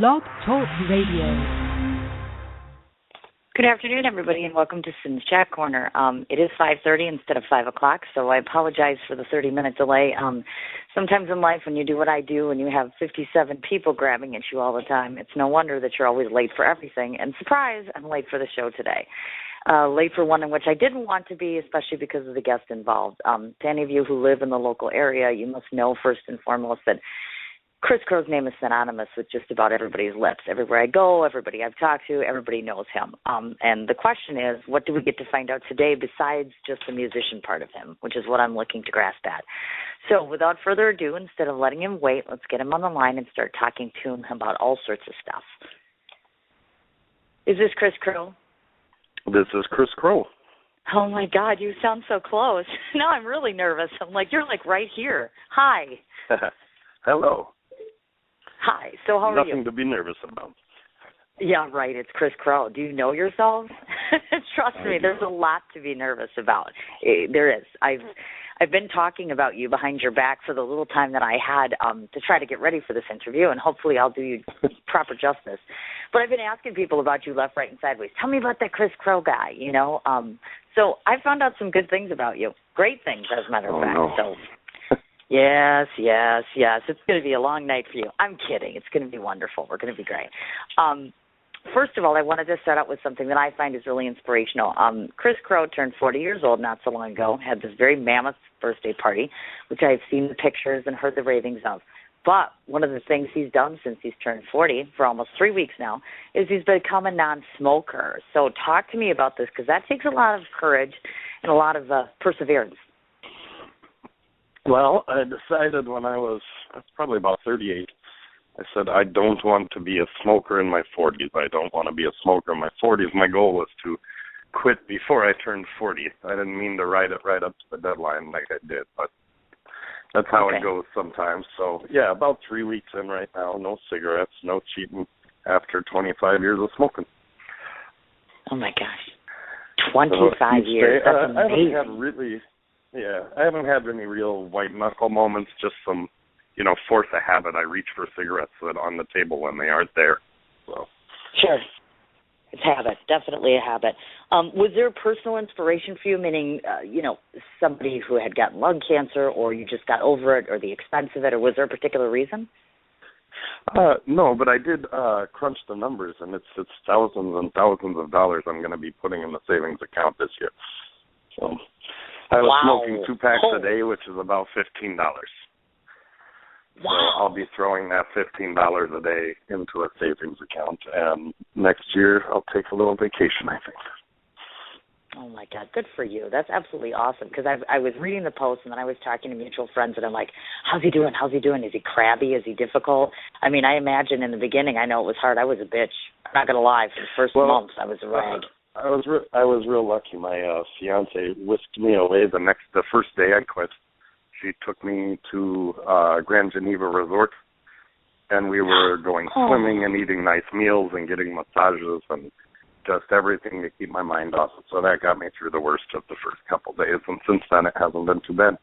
Blog Talk Radio. Good afternoon, everybody, and welcome to Sin's Chat Corner. It is 5:30 instead of 5 o'clock, so I apologize for the 30-minute delay. Sometimes in life, when you do what I do and you have 57 people grabbing at you all the time, it's no wonder that you're always late for everything. And surprise, I'm late for the show today. Late for one in which I didn't want to be, especially because of the guest involved. To any of you who live in the local area, you must know first and foremost that Kris Crow's name is synonymous with just about everybody's lips. Everywhere I go, everybody I've talked to, everybody knows him. And the question is, what do we get to find out today besides just the musician part of him, which is what I'm looking to grasp at. So without further ado, instead of letting him wait, let's get him on the line and start talking to him about all sorts of stuff. Is this Kris Crow? This is Kris Crow. Oh, my God, you sound so close. Now I'm really nervous. I'm like, you're like right here. Hi. Hello. Hi. So how are you? Nothing to be nervous about. Yeah, right. It's Kris Crow. Do you know yourself? Trust me, there's a lot to be nervous about. There is. I've been talking about you behind your back for the little time that I had to try to get ready for this interview, and hopefully I'll do you proper justice. But I've been asking people about you left, right, and sideways. Tell me about that Kris Crow guy, you know. So I found out some good things about you. Great things, as a matter of fact. No. So. Yes. It's going to be a long night for you. I'm kidding. It's going to be wonderful. We're going to be great. First of all, I wanted to start out with something that I find is really inspirational. Kris Crow turned 40 years old not so long ago, had this very mammoth birthday party, which I've seen the pictures and heard the ravings of. But one of the things he's done since he's turned 40, for almost 3 weeks now, is he's become a non-smoker. So talk to me about this, because that takes a lot of courage and a lot of perseverance. Well, I decided when I was probably about 38, I said I don't want to be a smoker in my 40s. I don't want to be a smoker in my 40s. My goal was to quit before I turned 40. I didn't mean to ride it right up to the deadline like I did, but that's how it goes sometimes. So, yeah, about 3 weeks in right now, no cigarettes, no cheating after 25 years of smoking. Oh, my gosh. 25 years. That's amazing. I haven't had any real white-knuckle moments, just some, force a habit. I reach for cigarettes that on the table when they aren't there. So. Sure. It's habit, definitely a habit. Was there a personal inspiration for you, meaning, somebody who had gotten lung cancer, or you just got over it, or the expense of it, or was there a particular reason? No, but I did crunch the numbers, and it's thousands and thousands of dollars I'm going to be putting in the savings account this year. So I was smoking 2 packs a day, which is about $15. So I'll be throwing that $15 a day into a savings account, and next year I'll take a little vacation, I think. Oh, my God, good for you. That's absolutely awesome, because I was reading the post, and then I was talking to mutual friends, and I'm like, how's he doing? Is he crabby? Is he difficult? I mean, I imagine in the beginning, I know it was hard. I was a bitch. I'm not going to lie. For the first months, I was a rag. I was real lucky. My fiance whisked me away the first day I quit. She took me to Grand Geneva Resort, and we were going swimming and eating nice meals and getting massages and just everything to keep my mind off it. So that got me through the worst of the first couple of days, and since then it hasn't been too bad.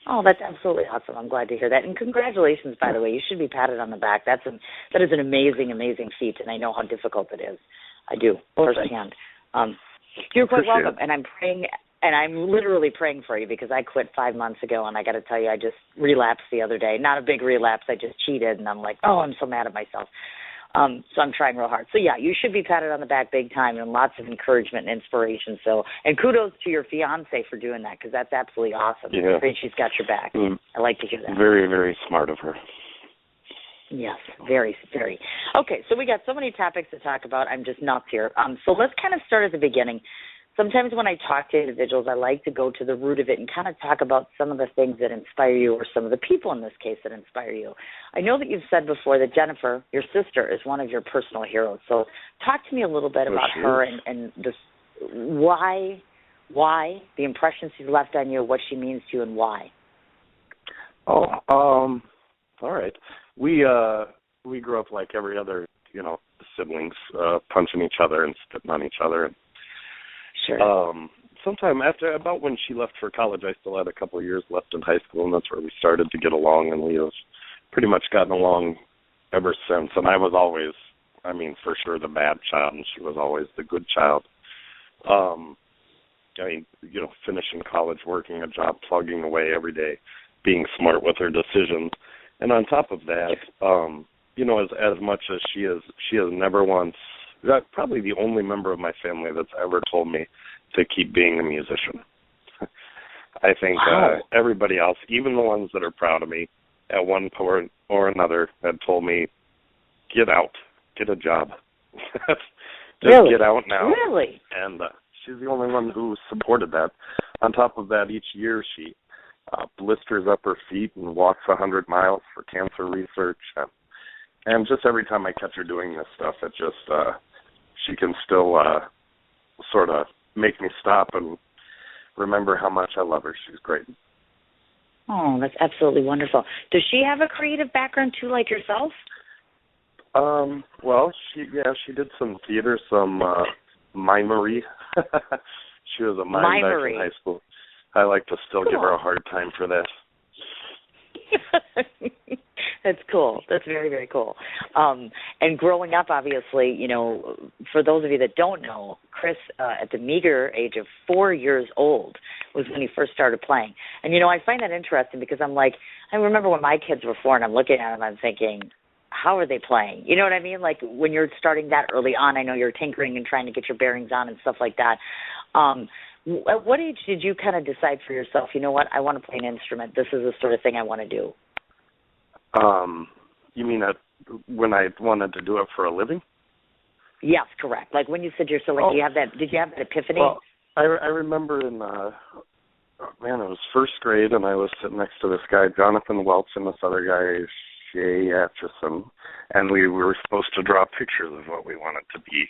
Oh, that's absolutely awesome. I'm glad to hear that. And congratulations, by the way. You should be patted on the back. That is an amazing, amazing feat, and I know how difficult it is. I do, firsthand. You're quite welcome, and I'm praying, and I'm literally praying for you, because I quit 5 months ago, and I got to tell you, I just relapsed the other day. Not a big relapse. I just cheated, and I'm like, I'm so mad at myself. So I'm trying real hard. So, yeah, you should be patted on the back big time, and lots of encouragement and inspiration. So, and kudos to your fiance for doing that, because that's absolutely awesome. Yeah. Great, she's got your back. I like to hear that. Very, very smart of her. Yes, very, very. Okay, so we got so many topics to talk about. I'm just nuts here. So let's kind of start at the beginning. Sometimes when I talk to individuals, I like to go to the root of it and kind of talk about some of the things that inspire you, or some of the people in this case that inspire you. I know that you've said before that Jennifer, your sister, is one of your personal heroes. So talk to me a little bit about her and just why, the impressions she's left on you, what she means to you, and why. All right. We grew up like every other, siblings, punching each other and spitting on each other. Sure. Sometime after, about when she left for college, I still had a couple of years left in high school, and that's where we started to get along, and we have pretty much gotten along ever since. And I was always, for sure the bad child, and she was always the good child. Finishing college, working a job, plugging away every day, being smart with her decisions. And on top of that, as much as she has never once, probably the only member of my family that's ever told me to keep being a musician. I think everybody else, even the ones that are proud of me, at one point or another, had told me, get out, get a job. Just really? Get out now. Really? And she's the only one who supported that. On top of that, each year she blisters up her feet and walks 100 miles for cancer research. And just every time I catch her doing this stuff, it just, she can still sort of make me stop and remember how much I love her. She's great. Oh, that's absolutely wonderful. Does she have a creative background too, like yourself? Well, she did some theater, some mimery. She was a mime back in high school. I like to still give her a hard time for that. That's cool. That's very, very cool. And growing up, obviously, for those of you that don't know, Kris, at the meager age of 4 years old, was when he first started playing. And, I find that interesting because I'm like, I remember when my kids were 4 and I'm looking at them, I'm thinking, how are they playing? You know what I mean? Like when you're starting that early on, I know you're tinkering and trying to get your bearings on and stuff like that. At what age did you kind of decide for yourself, you know what, I want to play an instrument. This is the sort of thing I want to do. You mean when I wanted to do it for a living? Yes, correct. Like when you said you're so like, did you have that epiphany? Well, I remember in, it was first grade, and I was sitting next to this guy, Jonathan Welch, and this other guy, Shay Atchison, and we were supposed to draw pictures of what we wanted to be.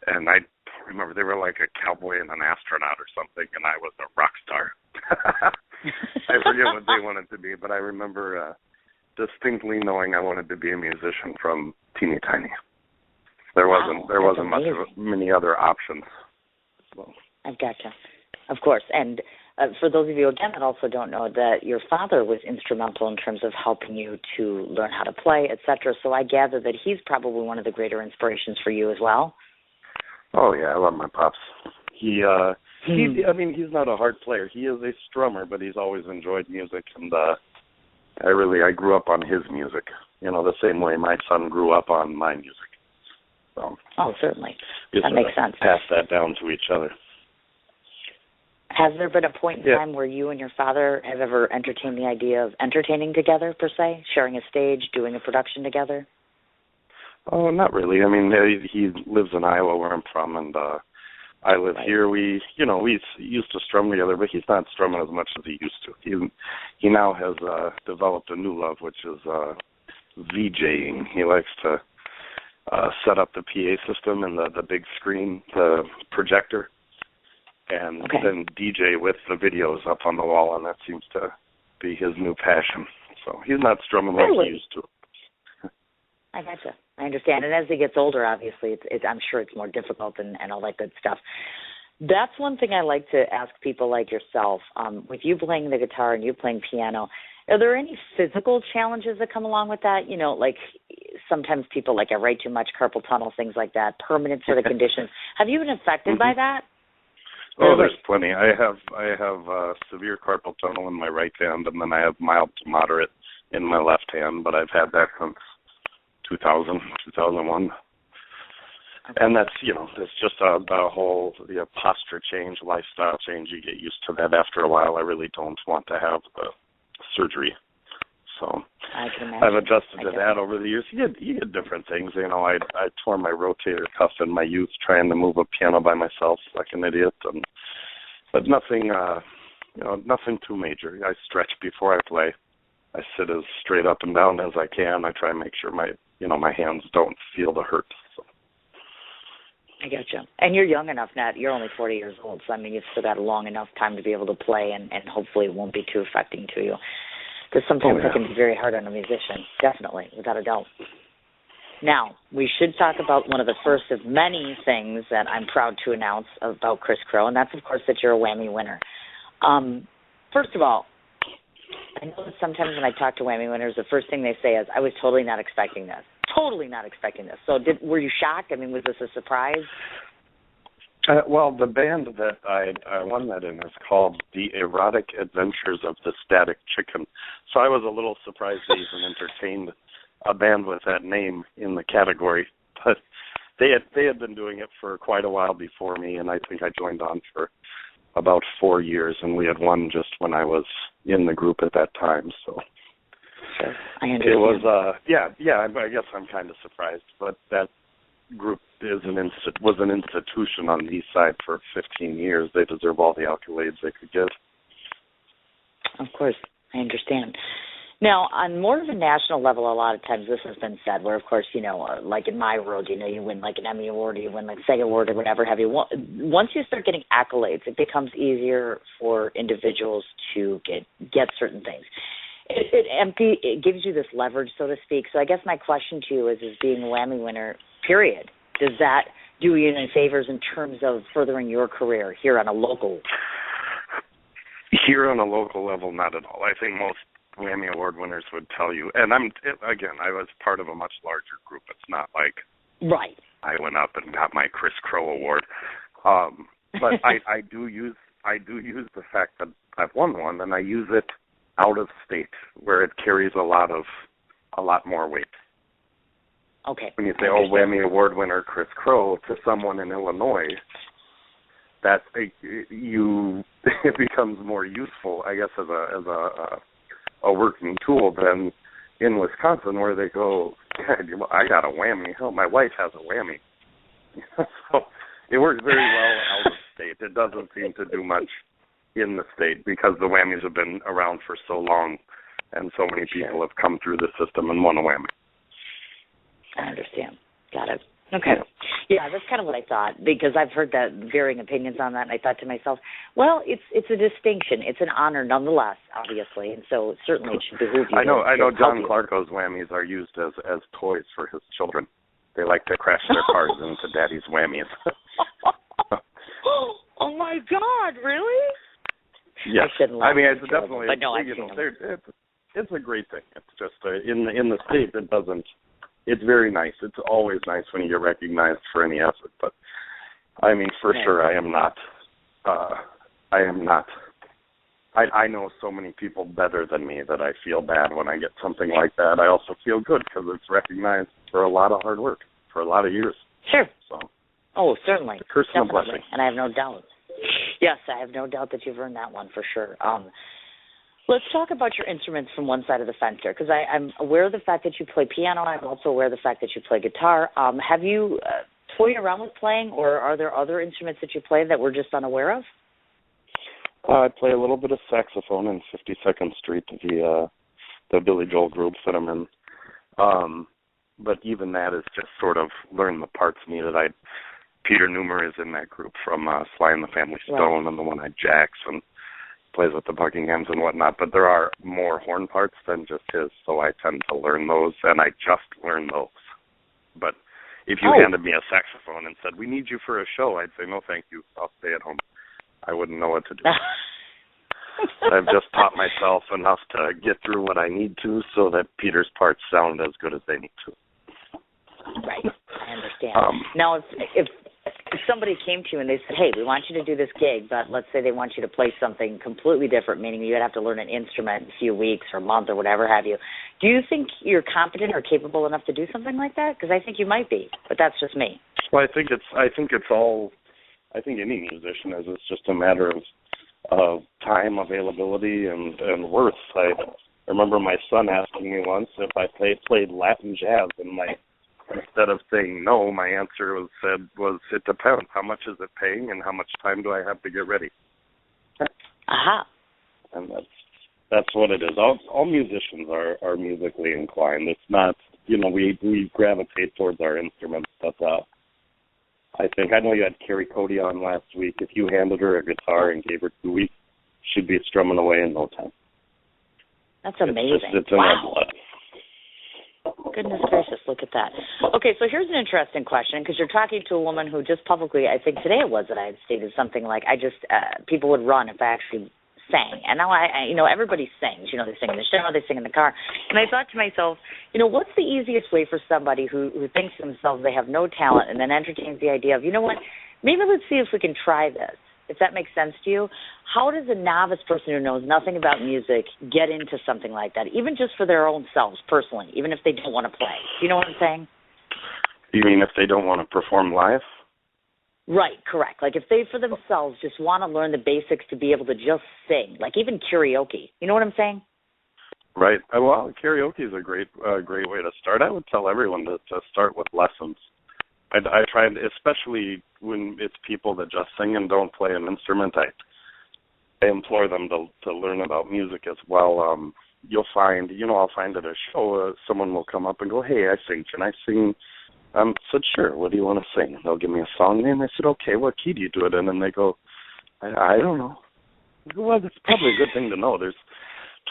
And I remember they were like a cowboy and an astronaut or something, and I was a rock star. I forget what they wanted to be, but I remember distinctly knowing I wanted to be a musician from teeny tiny. There wasn't many other options. So. I've gotcha. Of course. And for those of you, again, that also don't know, that your father was instrumental in terms of helping you to learn how to play, et cetera. So I gather that he's probably one of the greater inspirations for you as well. Oh, yeah, I love my pops. He's not a hard player. He is a strummer, but he's always enjoyed music, and I grew up on his music, the same way my son grew up on my music. So, certainly. That makes sense. Pass that down to each other. Has there been a point in time where you and your father have ever entertained the idea of entertaining together, per se, sharing a stage, doing a production together? Oh, not really. He lives in Iowa, where I'm from, and I live here. We used to strum together, but he's not strumming as much as he used to. He now has developed a new love, which is VJing. He likes to set up the PA system and the big screen, the projector, and then DJ with the videos up on the wall, and that seems to be his new passion. So he's not strumming like he used to. I gotcha. I understand. And as he gets older, obviously, I'm sure it's more difficult and all that good stuff. That's one thing I like to ask people like yourself. With you playing the guitar and you playing piano, are there any physical challenges that come along with that? Like sometimes people I write too much, carpal tunnel, things like that, permanent sort of conditions. Have you been affected by that? Oh, there's plenty. I have severe carpal tunnel in my right hand, and then I have mild to moderate in my left hand, but I've had that since 2001. Okay. And that's, it's just the posture change, lifestyle change. You get used to that after a while. I really don't want to have the surgery. So I've adjusted to that over the years. You get different things. I tore my rotator cuff in my youth trying to move a piano by myself like an idiot. But nothing, nothing too major. I stretch before I play. I sit as straight up and down as I can. I try and make sure my hands don't feel the hurt. So. I gotcha. And you're young enough, Nat. You're only 40 years old, so you've still got a long enough time to be able to play, and hopefully it won't be too affecting to you. Because sometimes it can be very hard on a musician, definitely, without a doubt. Now, we should talk about one of the first of many things that I'm proud to announce about Kris Crow, and that's, of course, that you're a WAMI winner. First of all, I know that sometimes when I talk to WAMI winners, the first thing they say is, I was totally not expecting this. totally not expecting this. So were you shocked? I mean, was this a surprise? Well, the band that I won that in is called The Erotic Adventures of the Static Chicken. So I was a little surprised they even entertained a band with that name in the category. But they had been doing it for quite a while before me, and I think I joined on for about 4 years, and we had won just when I was in the group at that time. So sure. I understand. It was, I guess I'm kind of surprised, but that group was an institution on the east side for 15 years. They deserve all the accolades they could give. Of course, I understand. Now, on more of a national level, a lot of times this has been said, where, of course, like in my world, you win like an Emmy Award or you win like a SAG Award or whatever have you. Once you start getting accolades, it becomes easier for individuals to get certain things. It gives you this leverage, so to speak. So I guess my question to you is being a WAMI winner, period, does that do you any favors in terms of furthering your career here on a local? Here on a local level, not at all. I think most WAMI Award winners would tell you, and I was part of a much larger group. It's not like right. I went up and got my Kris Crow award, but I do use the fact that I've won one, and I use it out of state where it carries a lot more weight. Okay. When you say, WAMI Award winner Kris Crow to someone in Illinois, that it becomes more useful, I guess, as a working tool than in Wisconsin, where they go, I got a whammy. Hell, my wife has a whammy. So it works very well out of state. It doesn't seem to do much in the state because the whammies have been around for so long, and so many people have come through the system and won a whammy. I understand. Got it. Okay. Yeah, that's kind of what I thought, because I've heard that varying opinions on that, and I thought to myself, well, it's a distinction. It's an honor nonetheless, obviously, and so certainly it should behoove you. I know John Clarko's whammies are used as toys for his children. They like to crash their cars into Daddy's whammies. Oh, my God, really? Yes. I mean, it's children, definitely, but no, it's a great thing. It's just, in the state, it doesn't. It's very nice. It's always nice when you get recognized for any effort. But, I mean, for sure, I am not. I know so many people better than me that I feel bad when I get something like that. I also feel good because it's recognized for a lot of hard work, for a lot of years. Sure. So. Oh, certainly. A curse and a blessing. And I have no doubt. Yes, I have no doubt that you've earned that one for sure. Let's talk about your instruments from one side of the fence here, because I'm aware of the fact that you play piano. I'm also aware of the fact that you play guitar. Have you toyed around with playing, or are there other instruments that you play that we're just unaware of? I play a little bit of saxophone in 52nd Street, the Billy Joel groups that I'm in. But even that is just sort of learn the parts needed. Peter Newmer is in that group from Sly and the Family Stone, and the one I jacks and plays with the Buckinghams and whatnot, but there are more horn parts than just his, so I tend to learn those, and I just learn those. But if you handed me a saxophone and said, we need you for a show, I'd say, no, thank you, I'll stay at home. I wouldn't know what to do. I've just taught myself enough to get through what I need to so that Peter's parts sound as good as they need to. Right, I understand. Now, if somebody came to you and they said, hey, we want you to do this gig, but let's say they want you to play something completely different, meaning you'd have to learn an instrument in a few weeks or a month or whatever have you, do you think you're competent or capable enough to do something like that? Because I think you might be, but that's just me. Well, I think any musician is. It's just a matter of time, availability, and worth. I remember my son asking me once if I played Latin jazz, and instead of saying no, my answer was it depends. How much is it paying, and how much time do I have to get ready? Aha. And that's what it is. All musicians are musically inclined. It's not, we gravitate towards our instruments, but I know you had Carrie Cody on last week. If you handed her a guitar and gave her 2 weeks, she'd be strumming away in no time. That's amazing. It's in our blood. Goodness gracious, look at that. Okay, so here's an interesting question, because you're talking to a woman who just publicly, I think today it was that I had stated something like, people would run if I actually sang. And now everybody sings. They sing in the shower, they sing in the car. And I thought to myself, what's the easiest way for somebody who thinks to themselves they have no talent and then entertains the idea of, maybe let's see if we can try this. If that makes sense to you, how does a novice person who knows nothing about music get into something like that, even just for their own selves personally, even if they don't want to play? Do you know what I'm saying? You mean if they don't want to perform live? Right, correct. Like if they, for themselves, just want to learn the basics to be able to just sing, like even karaoke. You know what I'm saying? Right. Well, karaoke is a great way to start. I would tell everyone to start with lessons. I try, especially when it's people that just sing and don't play an instrument, I implore them to learn about music as well. You'll find, I'll find at a show, someone will come up and go, hey, I sing. Can I sing? I said, sure, what do you want to sing? They'll give me a song name. I said, okay, what key do you do it in? And they go, I don't know. I go, well, that's probably a good thing to know. There's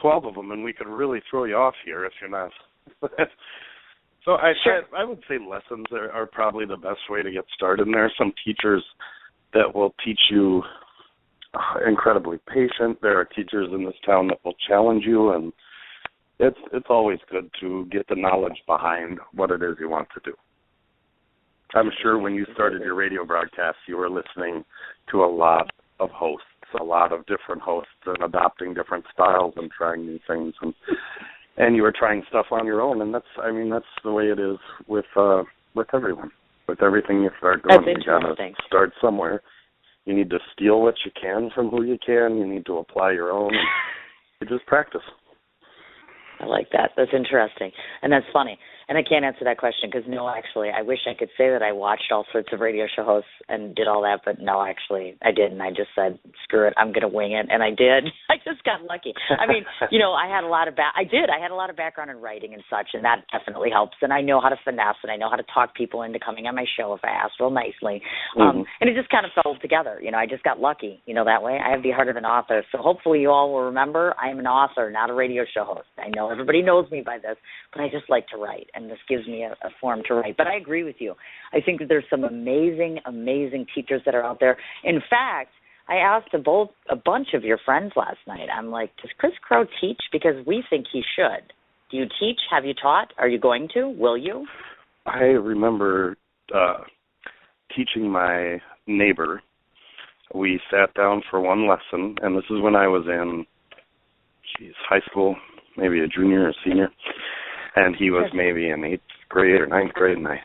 12 of them, and we could really throw you off here if you're not. So I would say lessons are probably the best way to get started. And there are some teachers that will teach you incredibly patient. There are teachers in this town that will challenge you, and it's always good to get the knowledge behind what it is you want to do. I'm sure when you started your radio broadcast, you were listening to a lot of hosts, a lot of different hosts, and adopting different styles and trying new things, and you were trying stuff on your own. And that's the way it is with everyone. With everything you start doing, you gotta start somewhere. You need to steal what you can from who you can. You need to apply your own. And you just practice. I like that. That's interesting. And that's funny. And I can't answer that question because, no, actually, I wish I could say that I watched all sorts of radio show hosts and did all that, but no, actually, I didn't. I just said, screw it, I'm going to wing it, and I did. I just got lucky. I mean, I had a lot of I had a lot of background in writing and such, and that definitely helps, and I know how to finesse, and I know how to talk people into coming on my show if I ask real nicely. And it just kind of fell together. I just got lucky, that way. I have the heart of an author, so hopefully you all will remember I am an author, not a radio show host. I know everybody knows me by this, but I just like to write, and this gives me a form to write. But I agree with you. I think that there's some amazing, amazing teachers that are out there. In fact, I asked a bunch of your friends last night. I'm like, does Kris Crow teach? Because we think he should. Do you teach? Have you taught? Are you going to? Will you? I remember teaching my neighbor. We sat down for one lesson, and this is when I was in high school, maybe a junior or senior. And he was maybe in 8th grade or 9th grade, and I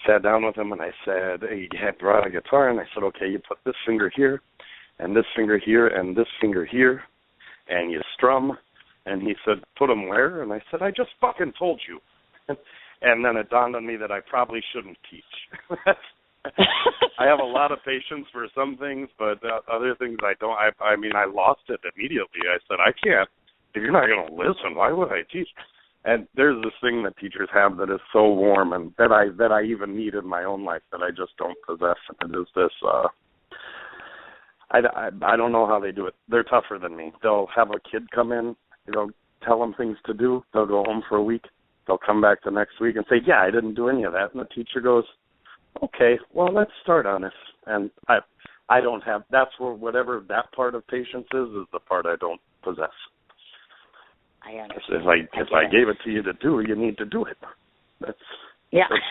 sat down with him, and I said, he had brought a guitar, and I said, okay, you put this finger here, and this finger here, and this finger here, and you strum. And he said, put them where? And I said, I just fucking told you. And then it dawned on me that I probably shouldn't teach. I have a lot of patience for some things, but other things I don't. I lost it immediately. I said, I can't. If you're not going to listen, why would I teach? And there's this thing that teachers have that is so warm, and that I even need in my own life that I just don't possess. And it is this. I don't know how they do it. They're tougher than me. They'll have a kid come in, tell them things to do. They'll go home for a week. They'll come back the next week and say, yeah, I didn't do any of that. And the teacher goes, okay, well, let's start on this. And I don't have. That's where whatever that part of patience is the part I don't possess. I understand. If I gave it to you to do, you need to do it. That's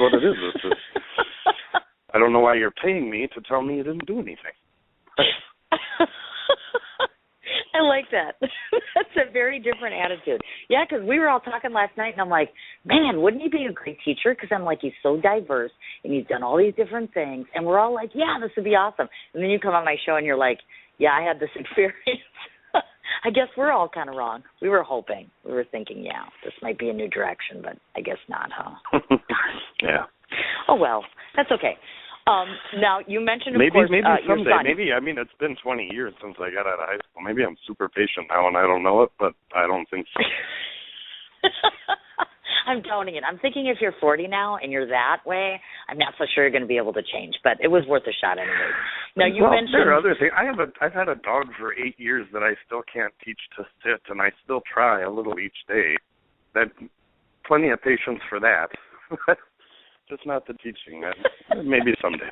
what it is. I don't know why you're paying me to tell me you didn't do anything. I like that. That's a very different attitude. Yeah, because we were all talking last night, and I'm like, man, wouldn't he be a great teacher? Because I'm like, he's so diverse, and he's done all these different things, and we're all like, yeah, this would be awesome. And then you come on my show, and you're like, yeah, I had this experience. I guess we're all kind of wrong. We were hoping. We were thinking, yeah, this might be a new direction, but I guess not, huh? Yeah. Oh, well, that's okay. Now, you mentioned, of maybe course, someday. your son. It's been 20 years since I got out of high school. Maybe I'm super patient now and I don't know it, but I don't think so. I'm doubting it. I'm thinking if you're 40 now and you're that way, I'm not so sure you're going to be able to change, but it was worth a shot anyway. Now, you mentioned... There are other things. I've had a dog for 8 years that I still can't teach to sit, and I still try a little each day. Plenty of patience for that. Just not the teaching. Maybe someday.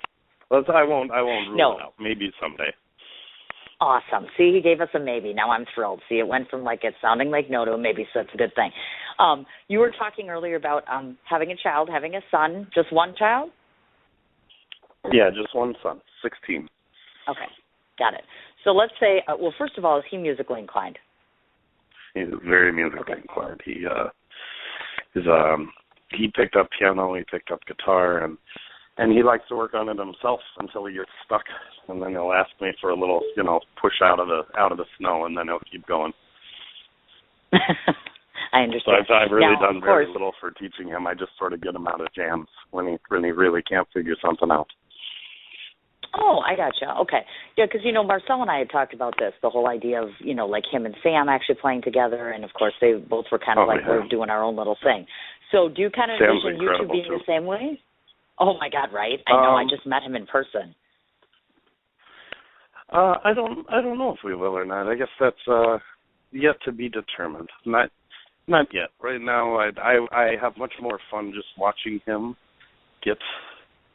I won't rule it out. Maybe someday. Awesome. See, he gave us a maybe. Now I'm thrilled. See, it went from like it sounding like no to a maybe, so it's a good thing. You were talking earlier about having a child, having a son. Just one child? Yeah, just one son, 16. Okay, got it. So let's say, well, first of all, is he musically inclined? He's very musically inclined. He picked up piano, he picked up guitar, and he likes to work on it himself until he gets stuck, and then he'll ask me for a little, push out of the snow, and then he'll keep going. I understand. So I've really done very little for teaching him. I just sort of get him out of jams when he really can't figure something out. Oh, I gotcha. Okay. Yeah, because, Marcel and I had talked about this, the whole idea of, like him and Sam actually playing together, and, of course, they both were kind of we're doing our own little thing. So do you kind of envision you two being the same way? Oh, my God, right? I know. I just met him in person. I don't know if we will or not. I guess that's yet to be determined. Not yet. Right now, I have much more fun just watching him get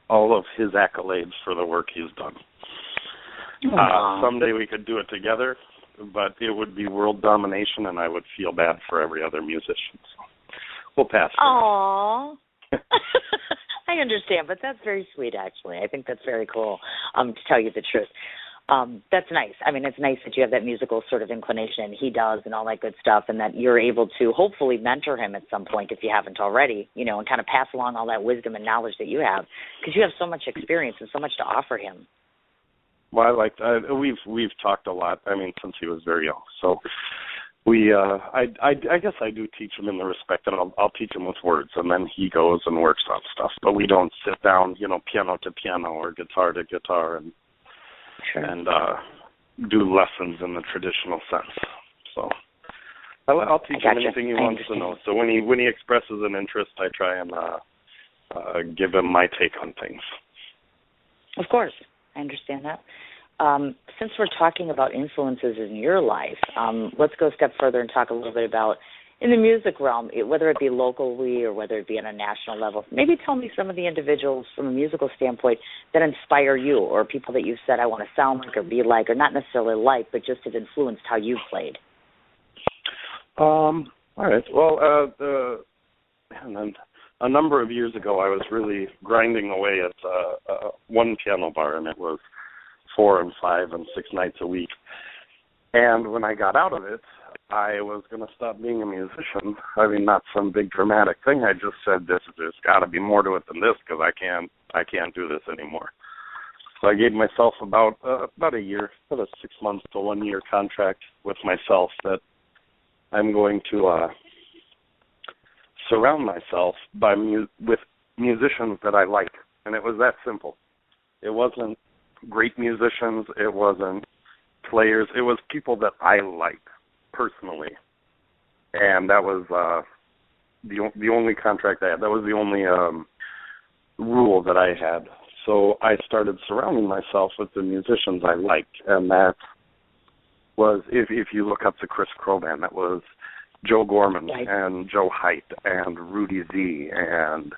all of his accolades for the work he's done. Someday we could do it together, but it would be world domination, and I would feel bad for every other musician. So we'll pass. Aww. I understand, but that's very sweet, actually. I think that's very cool, to tell you the truth. That's nice. I mean, it's nice that you have that musical sort of inclination, and he does, and all that good stuff, and that you're able to hopefully mentor him at some point if you haven't already, and kind of pass along all that wisdom and knowledge that you have, because you have so much experience and so much to offer him. Well, we've talked a lot. I mean, since he was very young. So I guess I do teach him in the respect that I'll teach him with words, and then he goes and works on stuff. But we don't sit down, piano to piano or guitar to guitar and do lessons in the traditional sense. So I'll teach him anything he wants to know. So when he expresses an interest, I try and give him my take on things. Of course, I understand that. Since we're talking about influences in your life, let's go a step further and talk a little bit about, in the music realm, whether it be locally or whether it be on a national level. Maybe tell me some of the individuals from a musical standpoint that inspire you, or people that you've said, I want to sound like or be like, or not necessarily like, but just have influenced how you've played. All right. Well, a number of years ago, I was really grinding away at one piano bar, and it was 4 and 5 and 6 nights a week. And when I got out of it, I was going to stop being a musician. I mean, not some big dramatic thing. I just said, there's got to be more to it than this, because I can't do this anymore. So I gave myself about a year, about a 6 months to 1 year contract with myself that I'm going to surround myself with musicians that I like. And it was that simple. It wasn't great musicians. It wasn't players. It was people that I liked personally. And that was the only contract I had. That was the only rule that I had. So I started surrounding myself with the musicians I liked. And that was, if you look up the Kris Crow band, that was Joe Gorman and Joe Haidt and Rudy Z and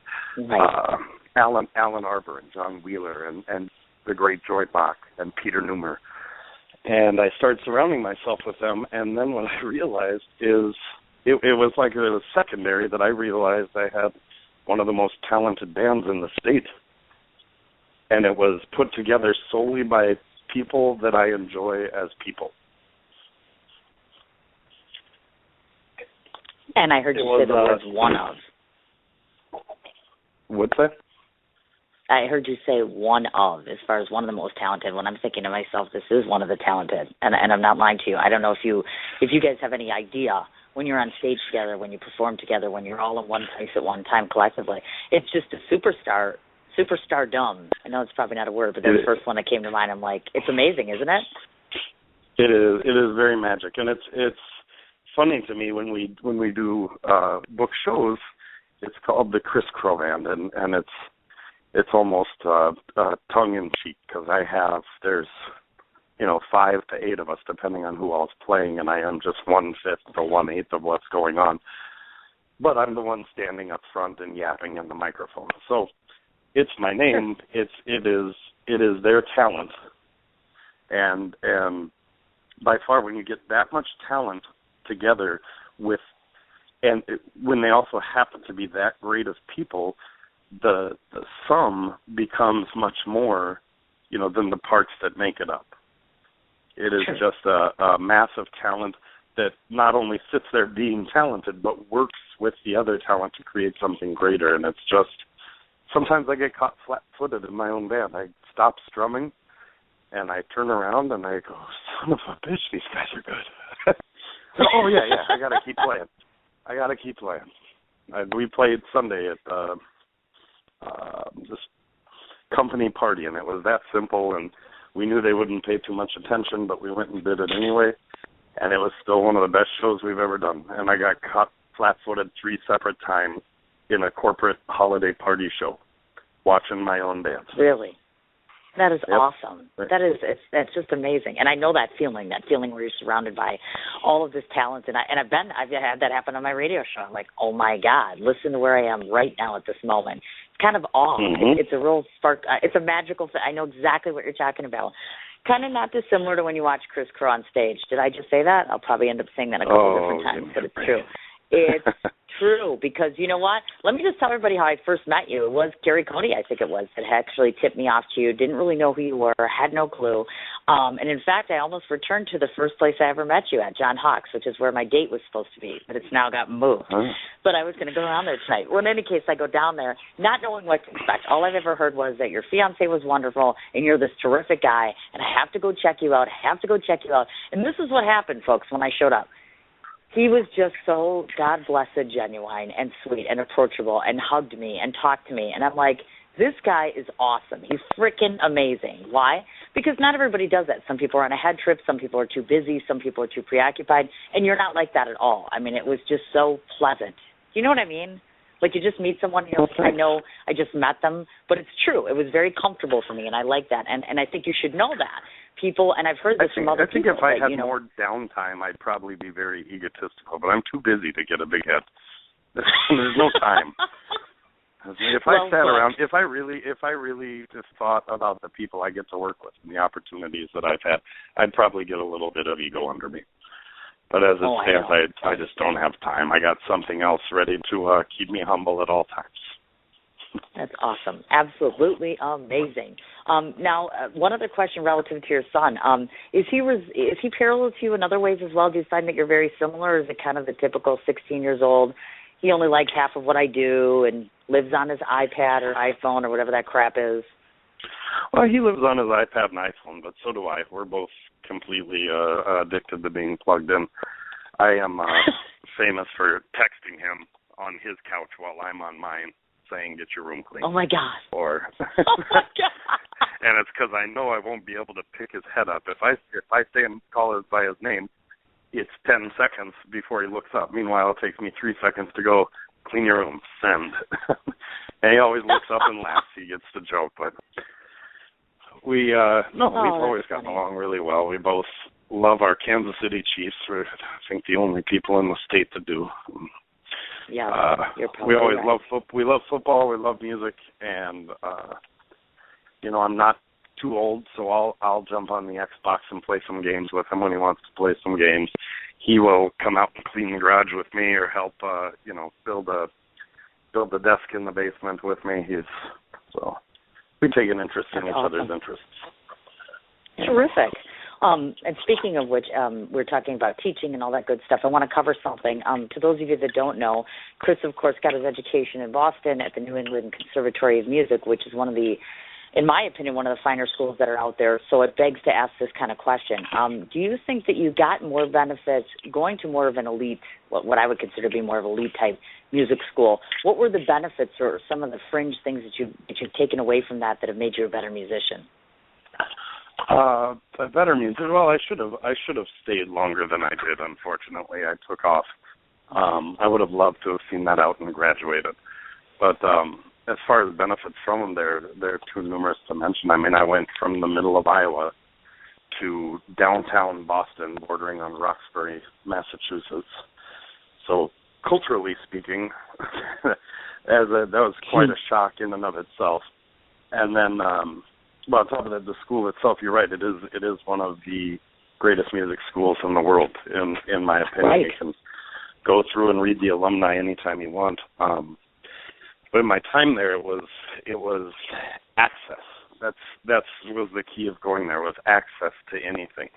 Alan Arbor and John Wheeler and the great Joy Bach and Peter Newmer. And I started surrounding myself with them, and then what I realized is it was like it was secondary that I realized I had one of the most talented bands in the state. And it was put together solely by people that I enjoy as people. And I heard you say the words one of. What's that? I heard you say one of, as far as one of the most talented. When I'm thinking to myself, this is one of the talented, and I'm not lying to you. I don't know if you guys have any idea when you're on stage together, when you perform together, when you're all in one place at one time collectively. It's just a superstardom. I know it's probably not a word, but that's the first one that came to mind. I'm like, it's amazing, isn't it? It is. It is very magic, and it's funny to me when we do book shows. It's called the Kris Crow Band, and it's almost tongue-in-cheek, because there's 5 to 8 of us, depending on who else playing, and I am just 1/5 to 1/8 of what's going on. But I'm the one standing up front and yapping in the microphone. So it's my name. It is their talent, and by far, when you get that much talent together when they also happen to be that great of people, the sum becomes much more, than the parts that make it up. It is just a massive talent that not only sits there being talented, but works with the other talent to create something greater. And it's just, sometimes I get caught flat-footed in my own band. I stop strumming, and I turn around, and I go, son of a bitch, these guys are good. Oh, yeah, I got to keep playing. We played Sunday at this company party, and it was that simple, and we knew they wouldn't pay too much attention, but we went and did it anyway, and it was still one of the best shows we've ever done. And I got caught flat-footed 3 separate times in a corporate holiday party show, watching my own dance. Really? That is awesome. That's just amazing. And I know that feeling where you're surrounded by all of this talent. And I've had that happen on my radio show. I'm like, oh my God, listen to where I am right now at this moment. It's kind of awe. Mm-hmm. It's a real spark. It's a magical thing. I know exactly what you're talking about. Kind of not dissimilar to when you watch Kris Crow on stage. Did I just say that? I'll probably end up saying that a couple different times, but it's true. It's true, because you know what? Let me just tell everybody how I first met you. It was Gary Cody, I think it was, that actually tipped me off to you. Didn't really know who you were, had no clue. And in fact, I almost returned to the first place I ever met you at, John Hawkes, which is where my date was supposed to be, but it's now got moved. But I was going to go down there tonight. Well, in any case, I go down there not knowing what to expect. All I've ever heard was that your fiancé was wonderful, and you're this terrific guy, and I have to go check you out. And this is what happened, folks, when I showed up. He was just so, God blessed, genuine and sweet and approachable, and hugged me and talked to me. And I'm like, this guy is awesome. He's freaking amazing. Why? Because not everybody does that. Some people are on a head trip. Some people are too busy. Some people are too preoccupied. And you're not like that at all. I mean, it was just so pleasant. You know what I mean? Like, you just meet someone, you're like, I know I just met them. But it's true. It was very comfortable for me, and I like that. And I think you should know that. People, and I've heard this from other people. I think if I had more downtime, I'd probably be very egotistical, but I'm too busy to get a big head. There's no time. If I sat around, if I really just thought about the people I get to work with and the opportunities that I've had, I'd probably get a little bit of ego under me. But as it stands, I just don't have time. I got something else ready to keep me humble at all times. That's awesome. Absolutely amazing. Now, one other question relative to your son. Is he parallel to you in other ways as well? Do you find that you're very similar, or is it kind of the typical 16 years old, he only likes half of what I do and lives on his iPad or iPhone or whatever that crap is? Well, he lives on his iPad and iPhone, but so do I. We're both completely addicted to being plugged in. I am famous for texting him on his couch while I'm on mine, saying, get your room clean. Oh, my God. Or, oh, my God. And it's because I know I won't be able to pick his head up. If I say and call him by his name, it's 10 seconds before he looks up. Meanwhile, it takes me 3 seconds to go, clean your room, send. And he always looks up and laughs. He gets the joke. But we've always gotten along really well. We both love our Kansas City Chiefs. We're, I think, the only people in the state that do. Yeah, we always love football. We love football. We love music, and I'm not too old, so I'll jump on the Xbox and play some games with him when he wants to play some games. He will come out and clean the garage with me, or help build the desk in the basement with me. So we take an interest in each other's interests. Terrific. And speaking of which, we're talking about teaching and all that good stuff. I want to cover something. To those of you that don't know, Kris, of course, got his education in Boston at the New England Conservatory of Music, which is one of the, in my opinion, one of the finer schools that are out there. So it begs to ask this kind of question. Do you think that you got more benefits going to more of an elite, what I would consider to be more of elite type music school? What were the benefits or some of the fringe things that you've taken away from that have made you a better musician? A better music. Well, I should have stayed longer than I did. Unfortunately, I took off. I would have loved to have seen that out and graduated. But as far as benefits from them, they're too numerous to mention. I mean, I went from the middle of Iowa to downtown Boston, bordering on Roxbury, Massachusetts. So culturally speaking, that was quite a shock in and of itself. And then. Well, on top of that, the school itself, you're right, it is one of the greatest music schools in the world, in my opinion. Right. You can go through and read the alumni anytime you want. But in my time there, it was access. That's was the key of going there, was access to anything.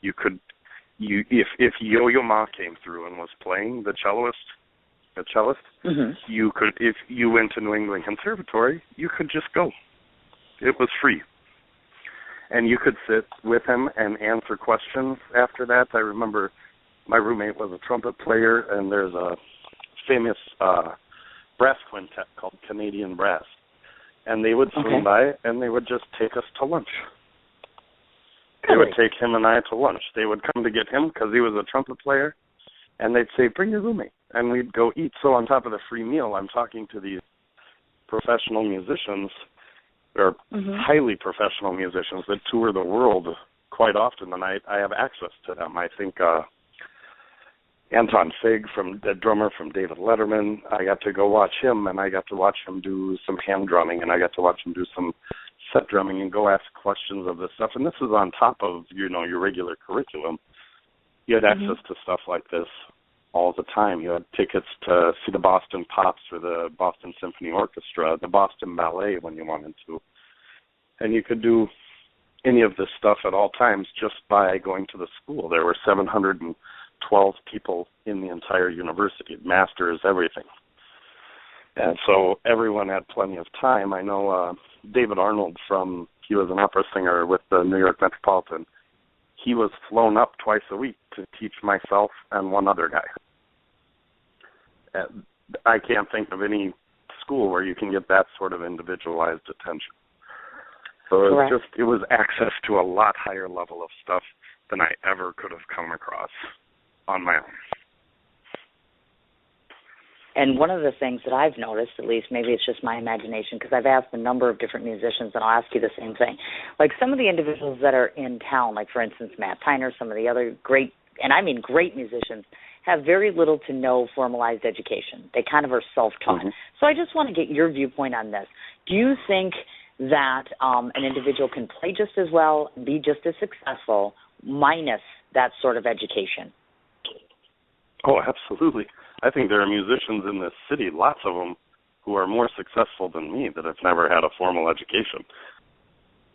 If Yo-Yo Ma came through and was playing the cellist, Mm-hmm. you could, if you went to New England Conservatory, you could just go. It was free. And you could sit with him and answer questions after that. I remember my roommate was a trumpet player, and there's a famous brass quintet called Canadian Brass. And they would swing by, and they would just take us to lunch. They would take him and I to lunch. They would come to get him because he was a trumpet player, and they'd say, bring your roommate. And we'd go eat. So on top of the free meal, I'm talking to these professional musicians, or highly professional musicians that tour the world quite often, and I have access to them. I think Anton Fig, the drummer from David Letterman, I got to go watch him, and I got to watch him do some hand drumming, and I got to watch him do some set drumming and go ask questions of this stuff. And this is on top of, your regular curriculum. You had access to stuff like this all the time. You had tickets to see the Boston Pops or the Boston Symphony Orchestra, the Boston Ballet when you wanted to. And you could do any of this stuff at all times just by going to the school. There were 712 people in the entire university, masters, everything. And so everyone had plenty of time. I know David Arnold he was an opera singer with the New York Metropolitan. He was flown up twice a week to teach myself and one other guy. I can't think of any school where you can get that sort of individualized attention. So it was access to a lot higher level of stuff than I ever could have come across on my own. And one of the things that I've noticed, at least maybe it's just my imagination, because I've asked a number of different musicians, and I'll ask you the same thing. Like some of the individuals that are in town, like for instance Matt Tyner, some of the other great, and I mean great musicians, have very little to no formalized education. They kind of are self-taught. So I just want to get your viewpoint on this. Do you think that an individual can play just as well, be just as successful, minus that sort of education? Oh, absolutely. I think there are musicians in this city, lots of them, who are more successful than me that have never had a formal education.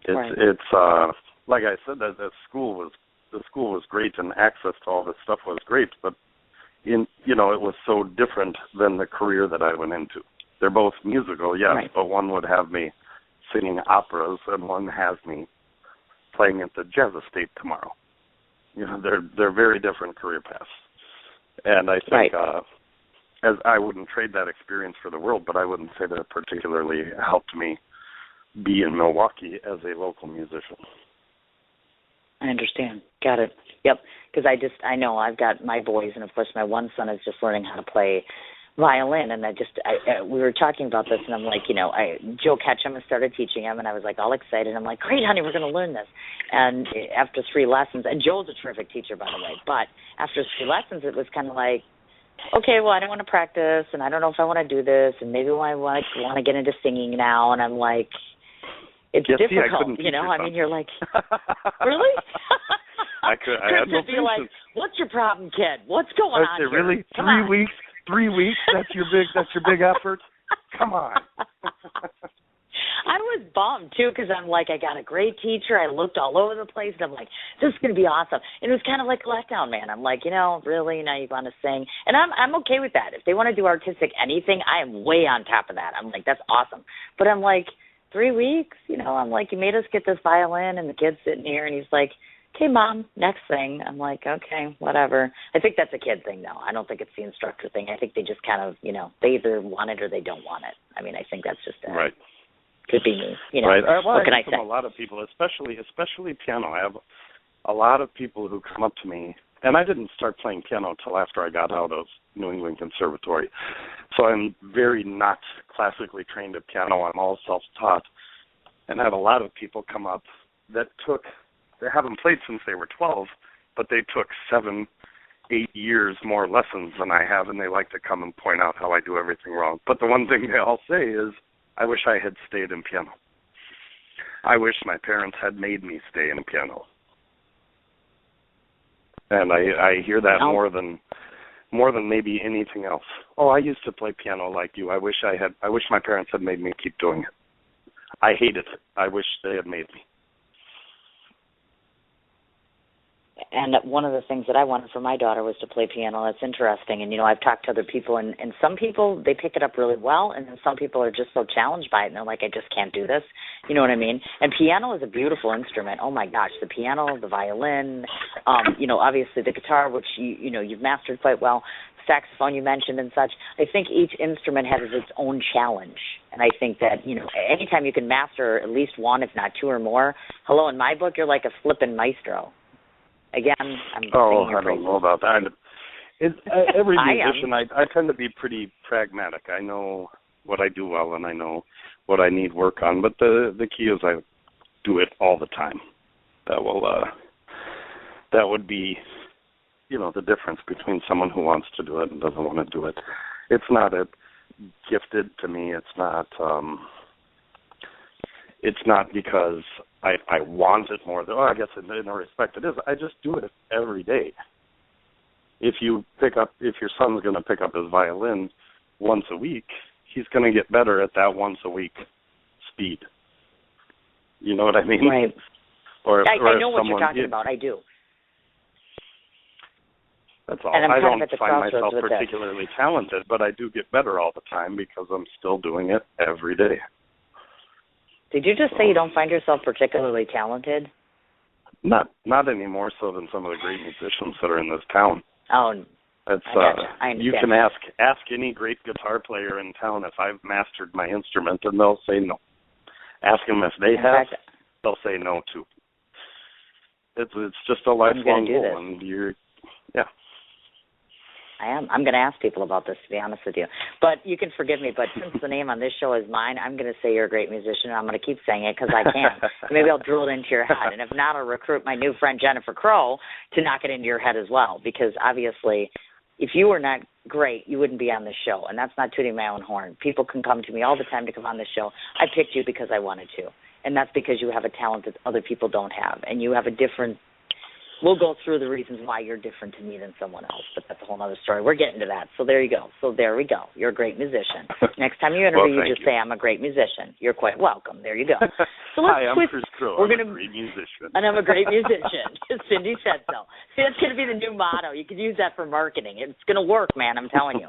It's like I said, that the school was great, and access to all this stuff was great, but it was so different than the career that I went into. They're both musical, yes, but one would have me singing operas, and one has me playing at the Jazz Estate tomorrow. They're very different career paths. And I think as I wouldn't trade that experience for the world, but I wouldn't say that it particularly helped me be in Milwaukee as a local musician. I understand. Got it. Yep. Because I know I've got my boys, and of course my one son is just learning how to play violin, and we were talking about this, and I'm like, Joe Ketchum has started teaching him, and I was like all excited. I'm like, great, honey, we're going to learn this. And after 3 lessons, and Joe's a terrific teacher, by the way, but after 3 lessons, it was kind of like, okay, well, I don't want to practice, and I don't know if I want to do this, and maybe I want to get into singing now, and I'm like, it's difficult, I mean, you're like, really? I had no be like, what's your problem, kid? What's going on here? Really? Come 3 on. weeks? 3 weeks? That's your big effort? Come on. I was bummed, too, because I'm like, I got a great teacher. I looked all over the place, and I'm like, this is going to be awesome. And it was kind of like a letdown, man. I'm like, really, now you want to sing? And I'm okay with that. If they want to do artistic anything, I am way on top of that. I'm like, that's awesome. But I'm like, 3 weeks? I'm like, you made us get this violin, and the kid's sitting here, and he's like, okay, Mom, next thing. I'm like, okay, whatever. I think that's a kid thing, though. I don't think it's the instructor thing. I think they just kind of, they either want it or they don't want it. I mean, I think that's just right. Could be me. Right. What can I say? A lot of people, especially piano. I have a lot of people who come up to me, and I didn't start playing piano until after I got out of New England Conservatory. So I'm very not classically trained at piano. I'm all self-taught. And I have a lot of people come up that they haven't played since they were 12, but they took 7, 8 years more lessons than I have, and they like to come and point out how I do everything wrong. But the one thing they all say is, I wish I had stayed in piano. I wish my parents had made me stay in piano. And I hear that more than maybe anything else. Oh, I used to play piano like you. I wish my parents had made me keep doing it. I hate it. I wish they had made me. And one of the things that I wanted for my daughter was to play piano. That's interesting. And, I've talked to other people, and some people, they pick it up really well, and then some people are just so challenged by it, and they're like, I just can't do this. You know what I mean? And piano is a beautiful instrument. Oh, my gosh, the piano, the violin, obviously the guitar, which, you've mastered quite well, saxophone you mentioned and such. I think each instrument has its own challenge. And I think that, anytime you can master at least one, if not two or more, in my book, you're like a flippin' maestro. Again, I'm I don't know about that. Every musician, I tend to be pretty pragmatic. I know what I do well, and I know what I need work on. But the key is I do it all the time. That would be, the difference between someone who wants to do it and doesn't want to do it. It's not gifted to me. It's not. It's not because I want it more. I guess in a respect it is. I just do it every day. If your son's going to pick up his violin once a week, he's going to get better at that once a week speed. You know what I mean? Right. I know what you're talking about. I do. That's all. And I don't find myself particularly talented, but I do get better all the time because I'm still doing it every day. Did you just say you don't find yourself particularly talented? Not any more so than some of the great musicians that are in this town. Oh, it's, I gotcha. I understand. You can ask any great guitar player in town if I've mastered my instrument, and they'll say no. Ask them if they have, they'll say no too. It's just a lifelong goal, and I'm going to ask people about this, to be honest with you. But you can forgive me, but since the name on this show is mine, I'm going to say you're a great musician, and I'm going to keep saying it because I can. Maybe I'll drill it into your head. And if not, I'll recruit my new friend Jennifer Crow to knock it into your head as well, because obviously if you were not great, you wouldn't be on this show. And that's not tooting my own horn. People can come to me all the time to come on this show. I picked you because I wanted to. And that's because you have a talent that other people don't have. And you have a different – we'll go through the reasons why you're different to me than someone else, but that's a whole other story. We're getting to that. So there you go. You're a great musician. Next time you interview, you just say, I'm a great musician. You're quite welcome. There you go. So let's Hi, I'm Kris Crow. I'm a great musician. And I'm a great musician. Cindy said so. See, that's going to be the new motto. You could use that for marketing. It's going to work, man, I'm telling you.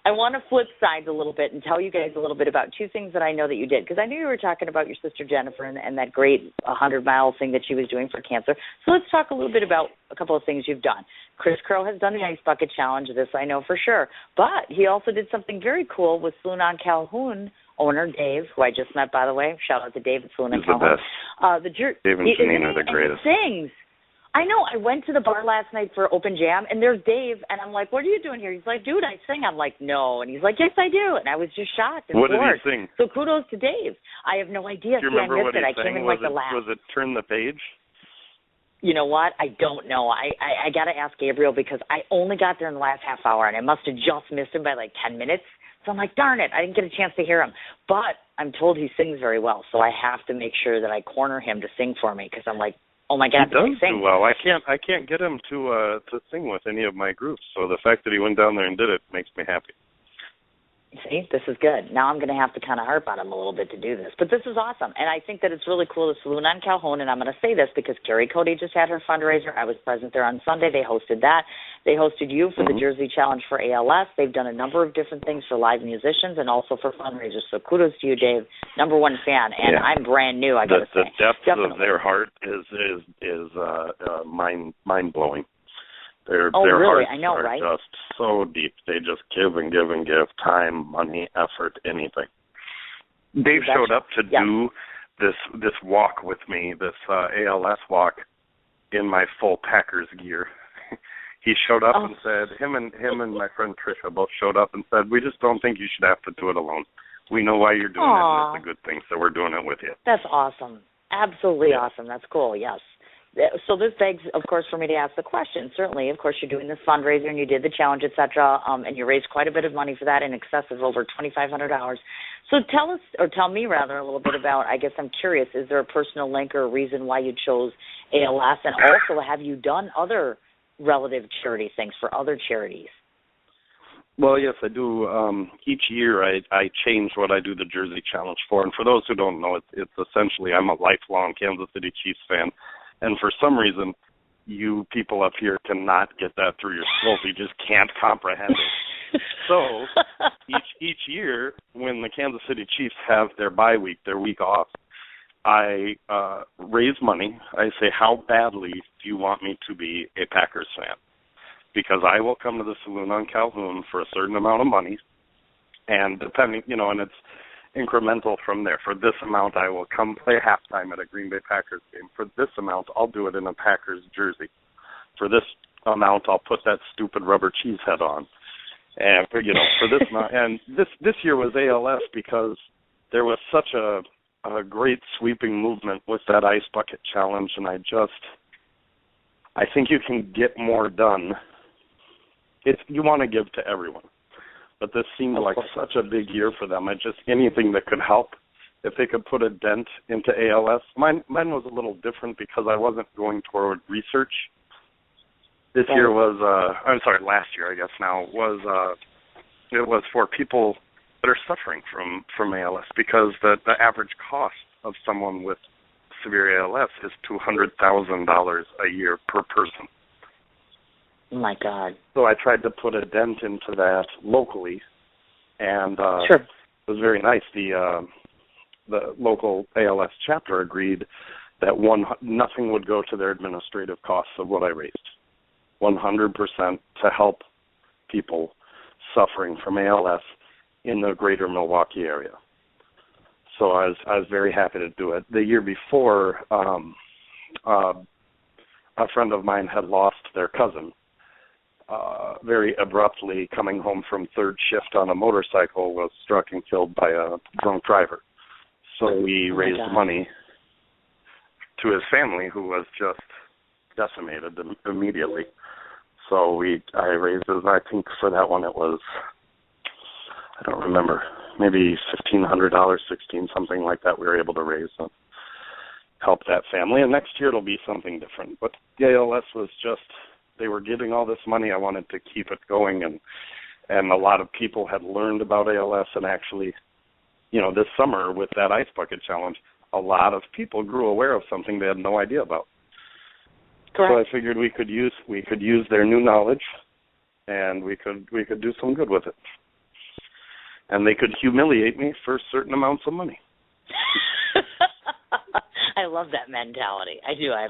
I want to flip sides a little bit and tell you guys a little bit about two things that I know that you did, because I knew you were talking about your sister Jennifer and that great 100-mile thing that she was doing for cancer. So let's talk a little bit about a couple of things you've done. Kris Crow has done the Ice Bucket Challenge. This I know for sure. But he also did something very cool with Saloon on Calhoun owner Dave, who I just met, by the way. Shout out to Dave at Saloon on Calhoun. The best. Dave and Janine are the greatest. And he sings. I know. I went to the bar last night for open jam, and there's Dave, and I'm like, what are you doing here? He's like, dude, I sing. I'm like, no. And he's like, yes, I do. And I was just shocked and What bored. did he sing? So kudos to Dave. I have no idea. Do you remember what he sang? I came in like the last. Was it Turn the Page? You know what? I don't know. I got to ask Gabriel because I only got there in the last half hour, and I must have just missed him by like 10 minutes. So I'm like, darn it, I didn't get a chance to hear him. But I'm told he sings very well, so I have to make sure that I corner him to sing for me because I'm like, oh my God, he does do well. I can't get him to sing with any of my groups. So the fact that he went down there and did it makes me happy. See, this is good. Now I'm going to have to kind of harp on him a little bit to do this. But this is awesome. And I think that it's really cool, the Saloon on Calhoun, and I'm going to say this because Carrie Cody just had her fundraiser. I was present there on Sunday. They hosted that. They hosted you for the Jersey Challenge for ALS. They've done a number of different things for live musicians and also for fundraisers. So kudos to you, Dave. Number one fan. And I'm brand new, I got to say. The depth of their heart is mind-blowing. Their really? hearts I know, are right? just so deep. They just give and give and give time, money, effort, anything. Dave showed up to do this walk with me, this ALS walk, in my full Packers gear. He showed up and said, him and my friend Trisha both showed up and said, we just don't think you should have to do it alone. We know why you're doing it, and it's a good thing, so we're doing it with you. That's awesome. Absolutely awesome. That's cool, yes. So this begs, of course, for me to ask the question. Certainly, of course, you're doing this fundraiser and you did the challenge, et cetera, and you raised quite a bit of money for that, in excess of over $2,500. So tell me rather a little bit about, I guess I'm curious, is there a personal link or a reason why you chose ALS? And also, have you done other relative charity things for other charities? Well, yes, I do. Each year I change what I do the Jersey Challenge for. And for those who don't know, it's essentially I'm a lifelong Kansas City Chiefs fan. And for some reason, you people up here cannot get that through your skulls. You just can't comprehend it. So each year when the Kansas City Chiefs have their bye week, their week off, I raise money. I say, how badly do you want me to be a Packers fan? Because I will come to the saloon on Calhoun for a certain amount of money, and depending, and it's incremental from there. For this amount, I will come play halftime at a Green Bay Packers game. For this amount, I'll do it in a Packers jersey. For this amount, I'll put that stupid rubber cheese head on. And for this amount, and this year was ALS because there was such a great sweeping movement with that ice bucket challenge, and I think you can get more done. You want to give to everyone, but this seemed like such a big year for them. Anything that could help, if they could put a dent into ALS. Mine was a little different because I wasn't going toward research. This year was, last year I guess now, it was for people that are suffering from ALS, because the average cost of someone with severe ALS is $200,000 a year per person. Oh my God. So I tried to put a dent into that locally, and Sure. It was very nice. The local ALS chapter agreed that nothing would go to their administrative costs of what I raised. 100% to help people suffering from ALS in the greater Milwaukee area. So I was very happy to do it. The year before, a friend of mine had lost their cousin very abruptly coming home from third shift on a motorcycle, was struck and killed by a drunk driver. So we raised money to his family, who was just decimated immediately. So I raised, I think for that one it was, I don't remember, maybe $1,500, $16, something like that we were able to raise and help that family. And next year it'll be something different. But the ALS was just, they were giving all this money. I wanted to keep it going, and a lot of people had learned about ALS, and actually, this summer with that ice bucket challenge, a lot of people grew aware of something they had no idea about. Correct. So I figured we could use their new knowledge, and we could do some good with it. And they could humiliate me for certain amounts of money. I love that mentality. I do. I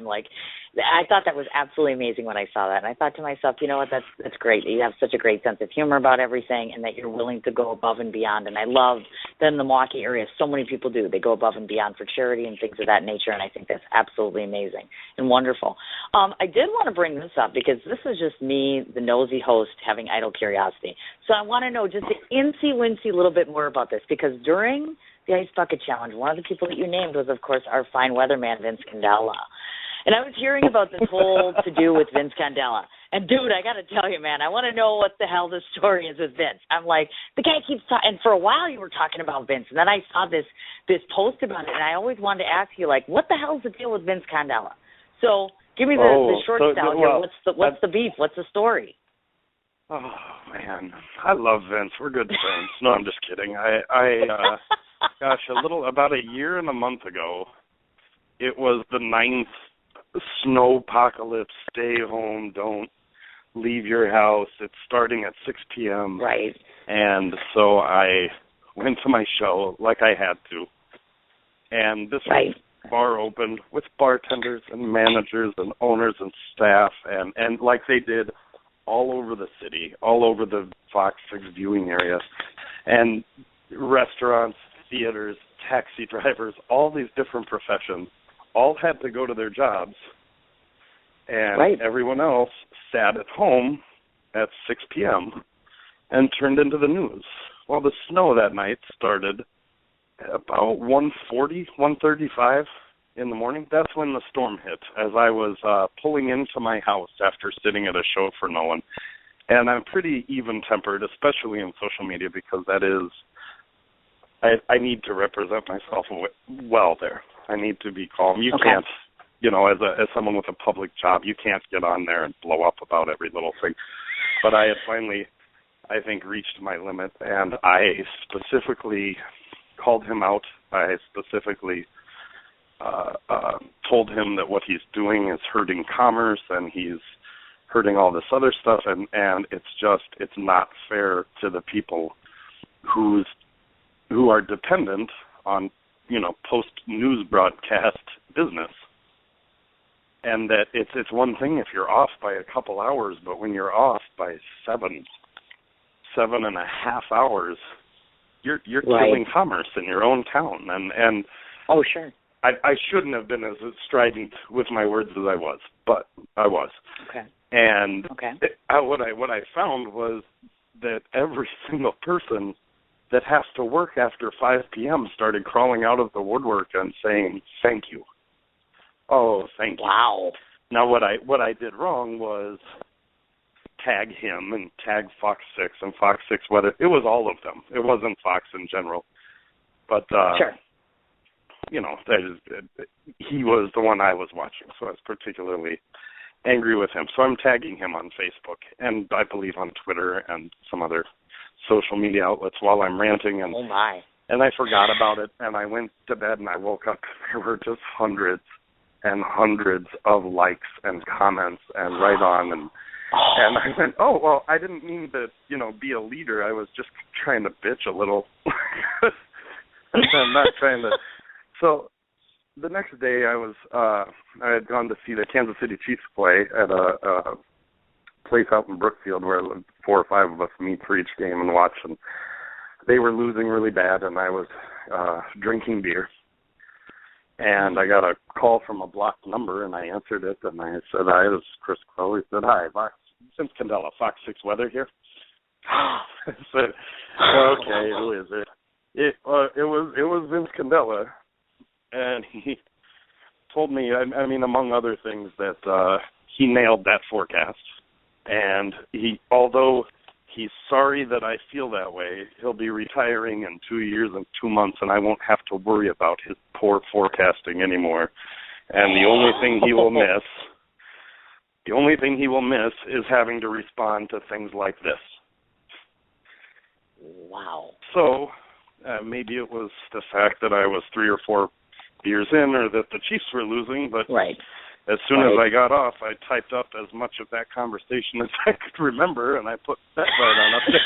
thought that was absolutely amazing when I saw that. And I thought to myself, you know what, that's great. You have such a great sense of humor about everything, and that you're willing to go above and beyond. And I love that in the Milwaukee area, so many people do. They go above and beyond for charity and things of that nature, and I think that's absolutely amazing and wonderful. I did want to bring this up because this is just me, the nosy host, having idle curiosity. So I want to know just the incy-wincy little bit more about this, because during the Ice Bucket Challenge, one of the people that you named was, of course, our fine weatherman, Vince Candela. And I was hearing about this whole to-do with Vince Candela. And, dude, I got to tell you, man, I want to know what the hell the story is with Vince. I'm like, the guy keeps talking. And for a while you were talking about Vince. And then I saw this post about it. And I always wanted to ask you, wwhat the hell's the deal with Vince Candela? So give me the short style here. What's the beef? What's the story? Oh, man. I love Vince. We're good friends. No, I'm just kidding. About a year and a month ago, it was the 9th snow apocalypse. Stay home, don't leave your house. It's starting at 6 p.m. Right. And so I went to my show like I had to. And this was bar opened with bartenders and managers and owners and staff, and like they did all over the city, all over the Fox 6 viewing area, and restaurants, theaters, taxi drivers, all these different professions, all had to go to their jobs, and everyone else sat at home at 6 p.m. and turned into the news. Well, the snow that night started at about 1:40, 1:35 in the morning. That's when the storm hit, as I was pulling into my house after sitting at a show for no one. And I'm pretty even-tempered, especially in social media, because that is I need to represent myself well there. I need to be calm. You Okay. can't, as someone with a public job, you can't get on there and blow up about every little thing. But I had finally, I think, reached my limit, and I specifically called him out. I specifically told him that what he's doing is hurting commerce, and he's hurting all this other stuff, and it's not fair to the people who are dependent on, post-news broadcast business. And that it's one thing if you're off by a couple hours, but when you're off by 7.5 hours, you're Right. killing commerce in your own town. And Oh, sure. I shouldn't have been as strident with my words as I was, but I was. Okay. And Okay. what I found was that every single person that has to work after 5 p.m. started crawling out of the woodwork and saying, thank you. Oh, thank you. Wow. Now, what I did wrong was tag him and tag Fox 6 and Fox 6 Weather. It was all of them. It wasn't Fox in general. But, Sure. He was the one I was watching, so I was particularly angry with him. So I'm tagging him on Facebook and I believe on Twitter and some other social media outlets while I'm ranting. And, Oh, my. and I forgot about it, and I went to bed and I woke up. There were just hundreds and hundreds of likes and comments and right on. And I went, oh, well, I didn't mean to, be a leader. I was just trying to bitch a little. I'm not trying to. So the next day I had gone to see the Kansas City Chiefs play at a place out in Brookfield where 4 or 5 of us meet for each game and watch. And they were losing really bad, and I was drinking beer. And I got a call from a blocked number, and I answered it, and I said, hi, this is Kris Crow. He said, hi, Vince Candela, Fox 6 Weather here. I said, okay, who is it? It was Vince Candela, and he told me, I mean, among other things, that he nailed that forecast, and although he's sorry that I feel that way, he'll be retiring in 2 years and 2 months, and I won't have to worry about his poor forecasting anymore. And the only thing he will miss is having to respond to things like this. Wow. So maybe it was the fact that I was 3 or 4 beers in, or that the Chiefs were losing, but Right. As soon as I got off, I typed up as much of that conversation as I could remember, and I put that right on up there.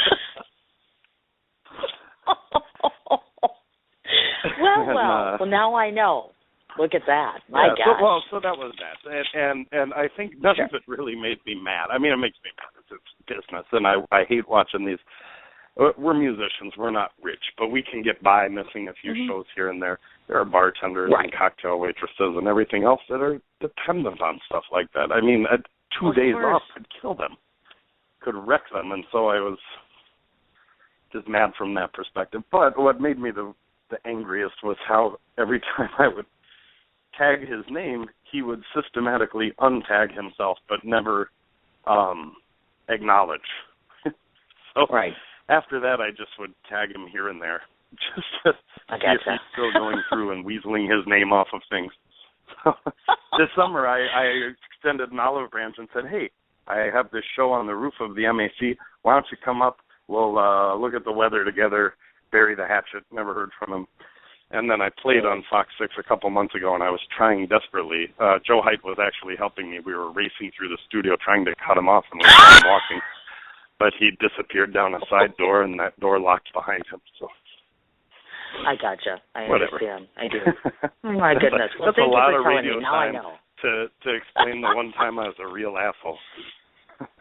Well, now I know. Look at that. My gosh. So that was that. And I think none of it really made me mad. I mean, it makes me mad. It's business, and I hate watching these. We're musicians. We're not rich, but we can get by missing a few shows here and there. There are bartenders and cocktail waitresses and everything else that are dependent on stuff like that. I mean, 2 days off could kill them, could wreck them, and so I was just mad from that perspective. But what made me the angriest was how every time I would tag his name, he would systematically untag himself, but never acknowledge. So after that, I just would tag him here and there, just to see if he's still going through and weaseling his name off of things. So this summer, I extended an olive branch and said, hey, I have this show on the roof of the MAC. Why don't you come up? We'll look at the weather together, bury the hatchet. Never heard from him. And then I played on Fox 6 a couple months ago, and I was trying desperately. Joe Height was actually helping me. We were racing through the studio trying to cut him off, and we were walking. But he disappeared down a side door, and that door locked behind him. So I gotcha. I understand. I do. Oh, my that's goodness. Well, that's a lot of telling radio me. Now time I know. to explain the one time I was a real asshole.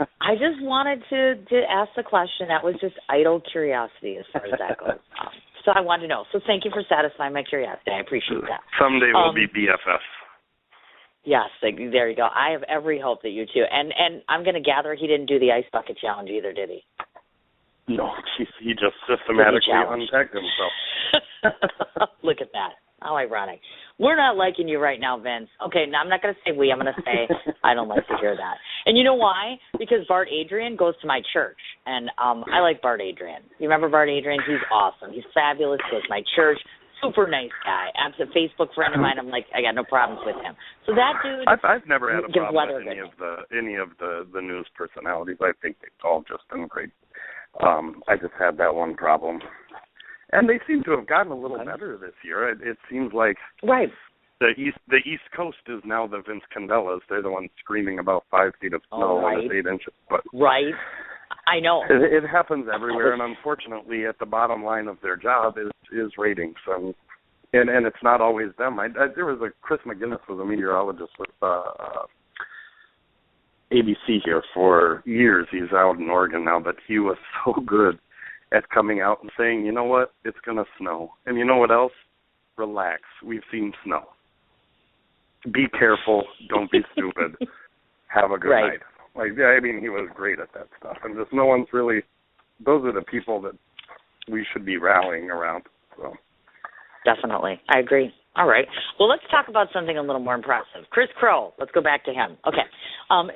I just wanted to ask the question. That was just idle curiosity as far as that goes. So I wanted to know. So thank you for satisfying my curiosity. I appreciate that. Someday we'll be BFFs. Yes, there you go. I have every hope that you too. And I'm going to gather he didn't do the ice bucket challenge either, did he? No, he just systematically untagged himself. Look at that. How ironic. We're not liking you right now, Vince. Okay, now I'm not going to say we. I'm going to say I don't like to hear that. And you know why? Because Bart Adrian goes to my church, and I like Bart Adrian. You remember Bart Adrian? He's awesome. He's fabulous. Goes to my church. Super nice guy. Absolute Facebook friend of mine. I'm like, I got no problems with him. So that dude. I've never had a problem with any of the news personalities. I think they've all just been great. I just had that one problem, and they seem to have gotten a little better this year. It seems like right. The East Coast is now the Vince Candellas. They're the ones screaming about 5 feet of snow right. and it's 8 inches. But right. I know. It happens everywhere, and unfortunately, at the bottom line of their job is ratings, and it's not always them. There was Chris McGinnis was a meteorologist with ABC here for years. He's out in Oregon now, but he was so good at coming out and saying, you know what, it's going to snow, and you know what else? Relax. We've seen snow. Be careful. Don't be stupid. Have a good night. I mean, he was great at that stuff. And just no one's really, those are the people that we should be rallying around. So. Definitely. I agree. All right. Well, let's talk about something a little more impressive. Kris Crow. Let's go back to him. Okay.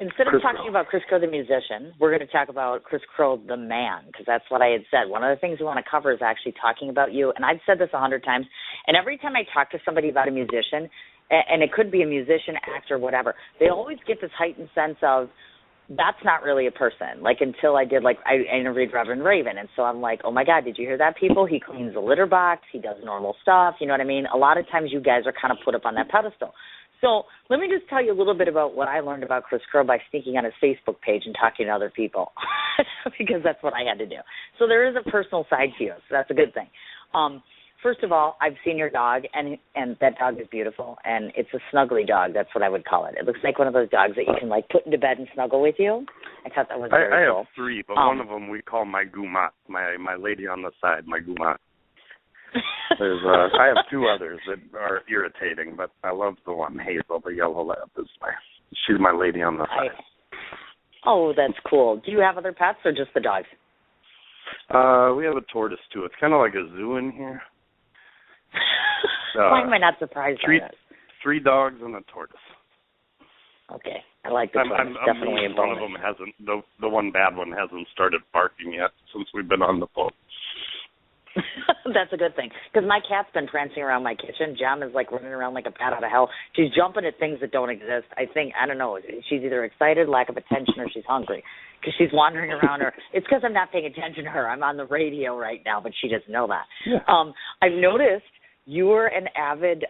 Instead of talking about Kris Crow the musician, we're going to talk about Kris Crow the man, because that's what I had said. One of the things we want to cover is actually talking about you. And I've said this 100 times. And every time I talk to somebody about a musician, and it could be a musician, actor, whatever, they always get this heightened sense of, that's not really a person. Like, until I did, I interviewed Reverend Raven, and so I'm like, oh, my God, did you hear that, people? He cleans the litter box. He does normal stuff. You know what I mean? A lot of times you guys are kind of put up on that pedestal. So let me just tell you a little bit about what I learned about Kris Crow by sneaking on his Facebook page and talking to other people, because that's what I had to do. So there is a personal side to you, so that's a good thing. First of all, I've seen your dog, and that dog is beautiful, and it's a snuggly dog. That's what I would call it. It looks like one of those dogs that you can, put into bed and snuggle with you. I thought that was very cool. I have 3, but one of them we call my gumat, my lady on the side, my gumat. I have 2 others that are irritating, but I love the one, Hazel, the yellow lab. She's my lady on the side. Oh, that's cool. Do you have other pets or just the dogs? We have a tortoise, too. It's kind of like a zoo in here. Why am I not surprised by this? 3 dogs and a tortoise. Okay, I like the tortoise. Definitely a bonus. One of them hasn't. The one bad one hasn't started barking yet since we've been on the phone. That's a good thing, because my cat's been prancing around my kitchen. Jam is running around like a bat out of hell. She's jumping at things that don't exist. I don't know. She's either excited, lack of attention, or she's hungry, because she's wandering around her. It's because I'm not paying attention to her. I'm on the radio right now, but she doesn't know that. Yeah. I've noticed you were an avid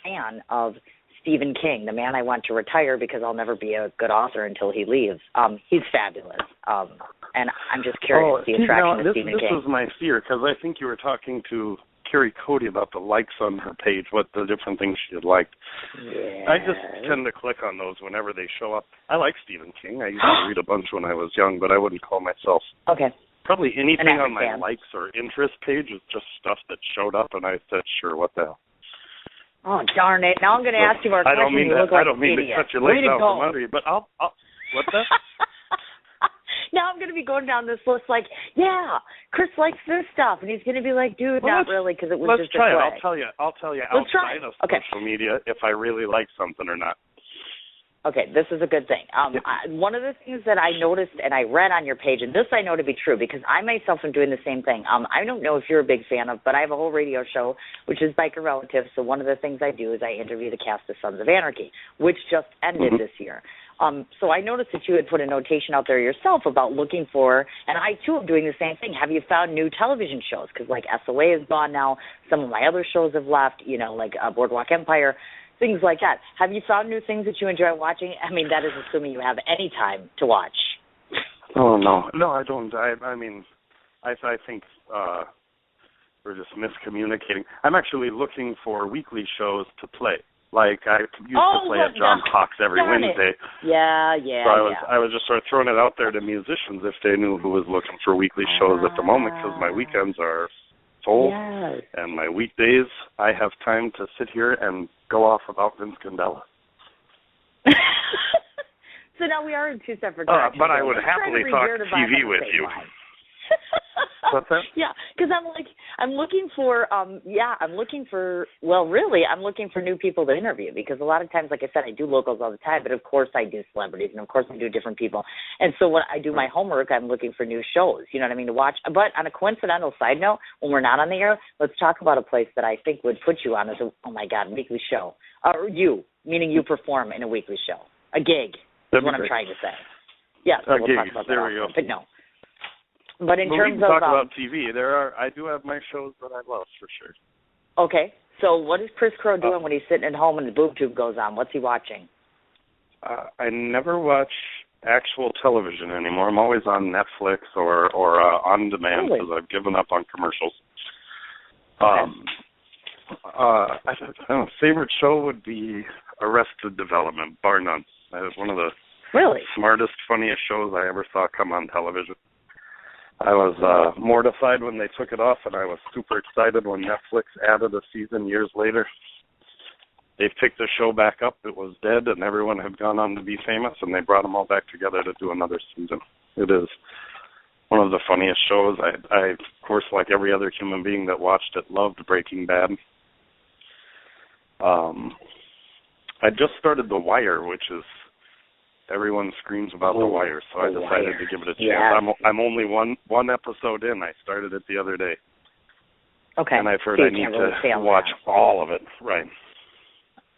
fan of Stephen King, the man I want to retire because I'll never be a good author until he leaves. He's fabulous. And I'm just curious, the attraction of Stephen King. This was my fear, because I think you were talking to Carrie Cody about the likes on her page, what the different things she had liked. Yeah. I just tend to click on those whenever they show up. I like Stephen King. I used to read a bunch when I was young, but I wouldn't call myself. Okay. Probably anything on my likes or interest page is just stuff that showed up, and I said, sure, what the hell. Oh, darn it. Now I'm going to ask you our question. I don't mean to cut your legs out from under you, but I'll what's that? Now I'm going to be going down this list yeah, Kris likes this stuff. And he's going to be like, dude, not really, because it was just a play. Let's try it. I'll tell you outside of social media if I really like something or not. Okay, this is a good thing. One of the things that I noticed and I read on your page, and this I know to be true because I myself am doing the same thing. I don't know if you're a big fan of, but I have a whole radio show, which is Biker Relatives. So one of the things I do is I interview the cast of Sons of Anarchy, which just ended this year. So I noticed that you had put a notation out there yourself about looking for, and I too am doing the same thing. Have you found new television shows? Because SOA is gone now. Some of my other shows have left, Boardwalk Empire. Things like that. Have you found new things that you enjoy watching? I mean, that is assuming you have any time to watch. Oh, no. No, I don't. I think we're just miscommunicating. I'm actually looking for weekly shows to play. I used to play at John Hawk's every Wednesday. Yeah. So I was just sort of throwing it out there to musicians if they knew who was looking for weekly shows at the moment, because my weekends are full, and my weekdays I have time to sit here and go off about Vince Candela. So now we are in 2 separate directions. But I would happily talk TV with you. What's that? Yeah, because I'm looking for new people to interview, because a lot of times, like I said, I do locals all the time, but of course I do celebrities, and of course I do different people. And so when I do my homework, I'm looking for new shows, you know what I mean, to watch. But on a coincidental side note, when we're not on the air, let's talk about a place that I think would put you on as a, oh my God, weekly show. Or you, meaning you perform in a weekly show. A gig is what I'm trying to say. Yeah, so we'll talk about that. There we go. But no. But in terms of... talk about TV. I do have my shows that I love, for sure. Okay. So what is Kris Crow doing when he's sitting at home and the boob tube goes on? What's he watching? I never watch actual television anymore. I'm always on Netflix or on demand, because I've given up on commercials. I don't know, favorite show would be Arrested Development, bar none. That is one of the smartest, funniest shows I ever saw come on television. I was mortified when they took it off, and I was super excited when Netflix added a season years later. They picked the show back up. It was dead, and everyone had gone on to be famous, and they brought them all back together to do another season. It is one of the funniest shows. I of course, like every other human being that watched it, loved Breaking Bad. I just started The Wire, which is, everyone screams about The Wire, so I decided to give it a chance. Yeah. I'm only one episode in. I started it the other day. Okay. And I've heard I need to watch all of it. Right.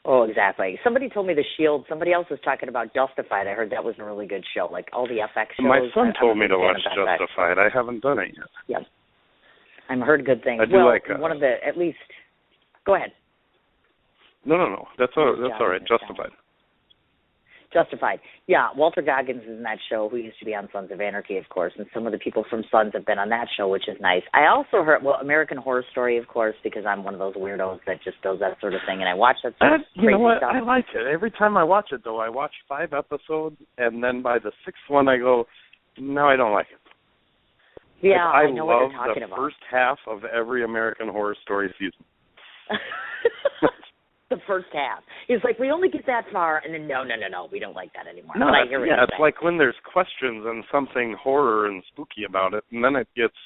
Oh, exactly. Somebody told me The Shield. Somebody else was talking about Justified. I heard that was a really good show, like all the FX shows. My son told me to watch Justified. I haven't done it yet. Yep. I've heard good things. I do one of the, at least, go ahead. No. That's all right. Justified. Yeah, Walter Goggins is in that show, who used to be on Sons of Anarchy, of course, and some of the people from Sons have been on that show, which is nice. I also heard, American Horror Story, of course, because I'm one of those weirdos that just does that sort of thing, and I watch that sort of crazy You know what? stuff. I like it. Every time I watch it, though, I watch 5 episodes, and then by the 6th one, I go, no, I don't like it. Yeah, I know love what you're talking about. The first half of every American Horror Story season. The first half. It's like, we only get that far, and then, no, we don't like that anymore. No, but I hear what you're it's saying. like when there's questions and something horror and spooky about it, and then it gets,